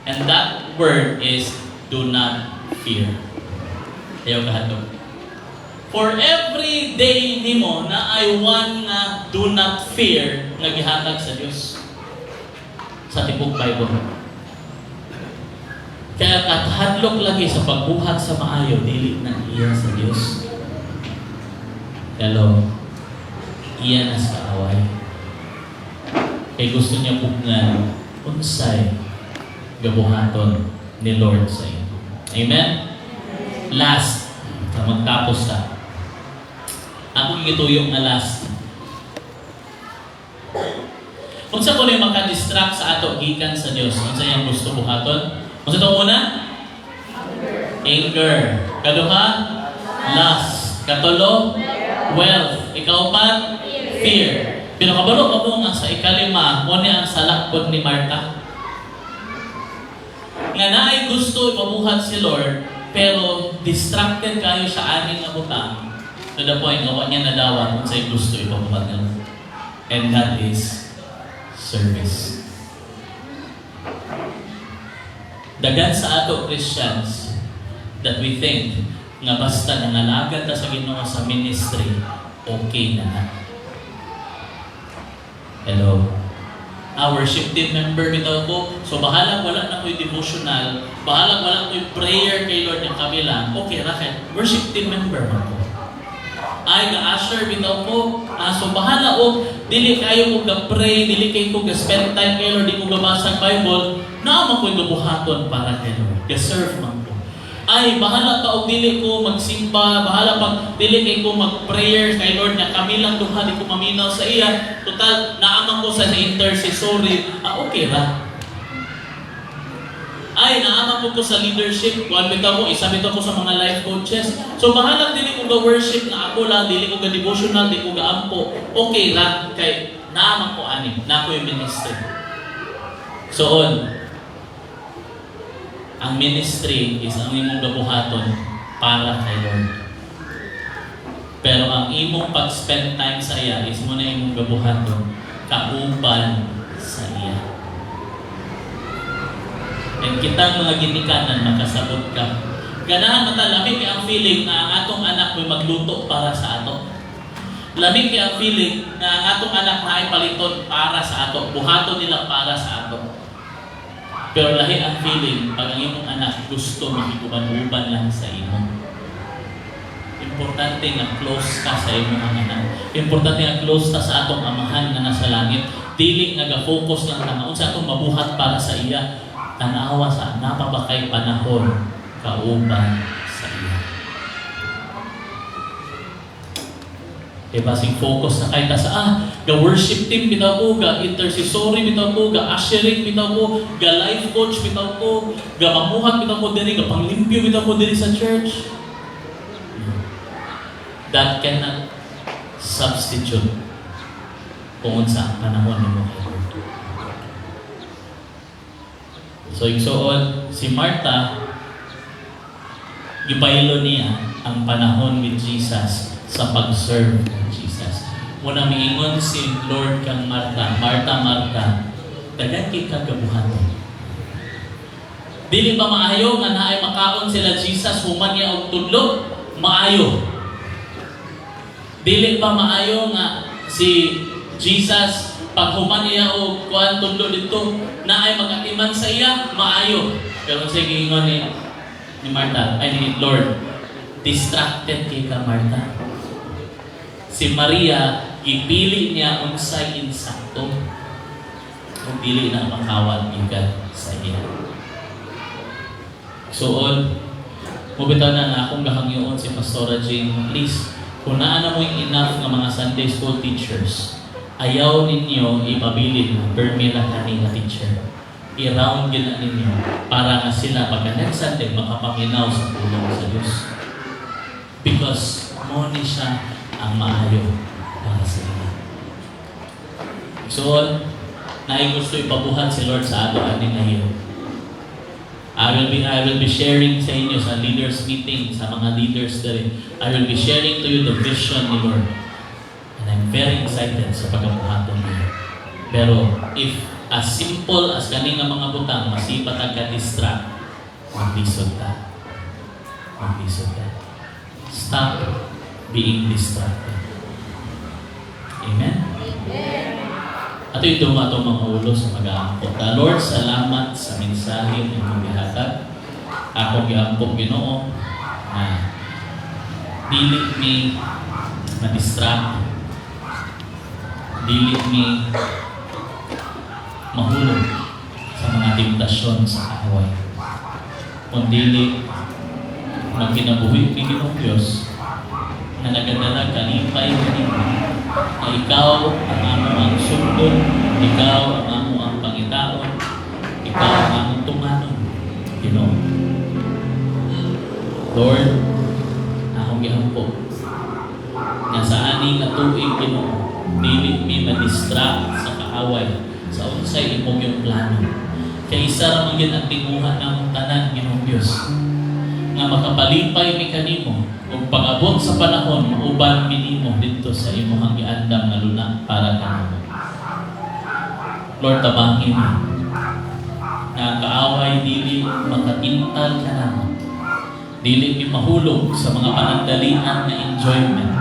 And that word is do not fear. Ayaw kahadlok. For every day nimo na ay one nga do not fear nga gihatag sa Dios sa tibok Bible. Kaya katahadlok lagi sa pagbuhat sa maayo, dili na iya sa Dios. Hello, iya na sa kaaway. Kaya gusto niya bugnan unsay gabuhaton ni Lord sa iyo. Amen? Last, magtapos ta. Ako gituyong na last. Kung sa kuno makadistract sa ato gikan sa Dios, unsa yang gusto buhaton? Unsa to una? Anger. Kaduha? Lust. Katulo? Wealth. Ikaupat? Fear. Pero kabalo ka mo nga sa ikalima, mo ni ang salakpod ni Marta. Nga naay gusto ipabuhat si Lord, pero distracted kayo sa aning nga butang to the point na niya nadawan kung sa'yo gusto ipabuhat niya. And that is service. Dagan sa ato Christians that we think nga basta nangalagad na sa Ginoo sa ministry, okay na. Hello. Worship team member bitaw ko, so bahala wala na ko'y devotional, bahala wala ko'y prayer kay Lord ng kabila, okay ra kay worship team member man ko. Ay ga-usher bitaw ko, so bahala o dili kayo ko ga-pray, dili kayo ko ga-spend time kay Lord, di ko gabasa ang Bible, naman ko'y gabuhaton para kay Lord, ga-serve man ko. Ay bahala ka o dili ko magsimba, bahala pag dili kayo ko mag-prayer kay Lord na kami lang duha, di ko maminaw sa iya, total naaman ko sa intercessory, okay ra. Ay, naaman ko sa leadership. One bitaw ko, isa bitaw ko sa mga life coaches. So, bahala dili ko ga-worship na ako lang, dili ko ga-devotional, dili ko ga-ampo. Okay ra, kay naaman ko ani, na ako yung ministry. So, ang ministry is ang imong gabuhaton para kay Lord. Pero ang imong pag-spend time sa iya is mo na imong gabuhaton kauban sa iya. And kitang mga ginikanan, makasabot ka. Ganahan mata, lamig ang feeling na atong anak may magluto para sa ato. Lamig ang feeling na atong anak na ay paliton para sa ato. Buhaton nila para sa ato. Pero lahi ang feeling pag ang imong anak gusto makikuban-uban lang sa imo. Importante nga close ka sa imong anak. Importante nga close ka sa atong amahan na nasa langit. Dili nga ga-focus lang na unsa atong mabuhat para sa iya. Tanawa sa napabakay panahon kauban sa iya. Diba, sing focus na kahit sa ga-worship team bitaw ko, ga-intercessory bitaw ko, ga-ushering bitaw ko, ga-life coach bitaw ko, ga-mamuhat bitaw ko diri, ga-panglimpyo bitaw ko diri sa church. That cannot substitute kung sa panahon mo. So, igsoon, si Martha, gibaylo niya ang panahon with Jesus sa pag-serve ng Jesus. Muna miingon si Lord kang Martha, Martha, dagan kita gabuhaton. Dili ba maayo nga naay makaon sila Jesus human niya og tudlo? Maayo. Dili ba maayo nga si Jesus pag human niya o kuhan tudlo dito na ay mag-atiman sa iya, maayo. Pero sige ingon ni Martha, ay ni Lord, distracted kay ka Martha. Si Maria, ipili niya unsay insakto kung dili na makawat ikat sa iya. So mubitaw na akong gahangyoon si Pastora Jane, please, kung naana mo yung enough ng mga Sunday school teachers, ayaw ninyo ipabilin na permira kani nga teacher. I-round yun ninyo para nga sila pagka next Sunday makapaminaw sa tulong sa Diyos. Because mo ni siya ang maayo para sa inyo. So, naay gusto ipabuhat si Lord sa ato ani ngayon. I will be sharing sa inyo sa leaders meeting, sa mga leaders dere. I will be sharing to you the vision ni Lord. And I'm very excited sa pagkabuhaton niyo. Pero if as simple as kani nga mga butang, masipat ang ka-distract, maglisod ka. Maglisod ka. Stop being distracted. Amen? At ito nga itong mga ulo sa mag-aangkot. Lord, salamat sa mensahe ng mga gihatag. Akong giangkot Ginoo na dili mi ma-distract, dili mi mahulog sa mga temptasyon sa kaaway. Kung dili magkinabuhi ni Ginoong Diyos na nagadala kalipay kanina na ikaw ang among sundon, ikaw ang among pangitaon, ikaw ang among tumanon, Ginoo. Lord, akong gihampo nga sa ani nga tuig, Ginoo, dili mi ma-distract sa kaaway sa unsay imong yung plano. Kaya isa ra man gyud ang tinguha namong tanan, Ginoong Dios, nga makapalipay mi kanimo ug pag-abot sa panahon mauban mi nimo didto sa imong giandam nga luna para kanimo. Lord, tabangin mi na ang kaaway dili makatintal kanamo, dili mi mahulog sa mga panandalian na enjoyment,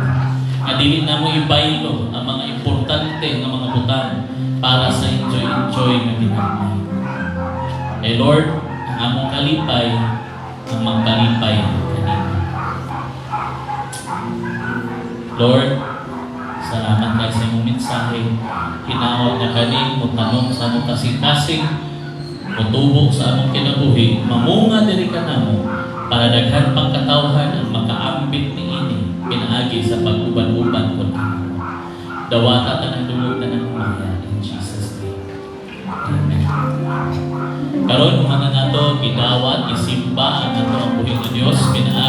nga dili namo ibaylo ang mga importante nga mga butang para sa enjoy na ginamay. Eh Lord, ang among kalipay, ang magkalipay kanina. Lord, salamat kayo sa imong mensahe. Hinawag na kaning mutanong sa among kasing-kasing, mutubo sa among kinabuhi, mamunga diri ka namo para daghan pang katawhan ang makaambit ni ini pinaagi sa pag-uban-uban kun kanimo. Dawata ta ng dulog na ng maya in Jesus name. Amen. Karon mga nato gidawat isimba ang ato ang buhing Dios.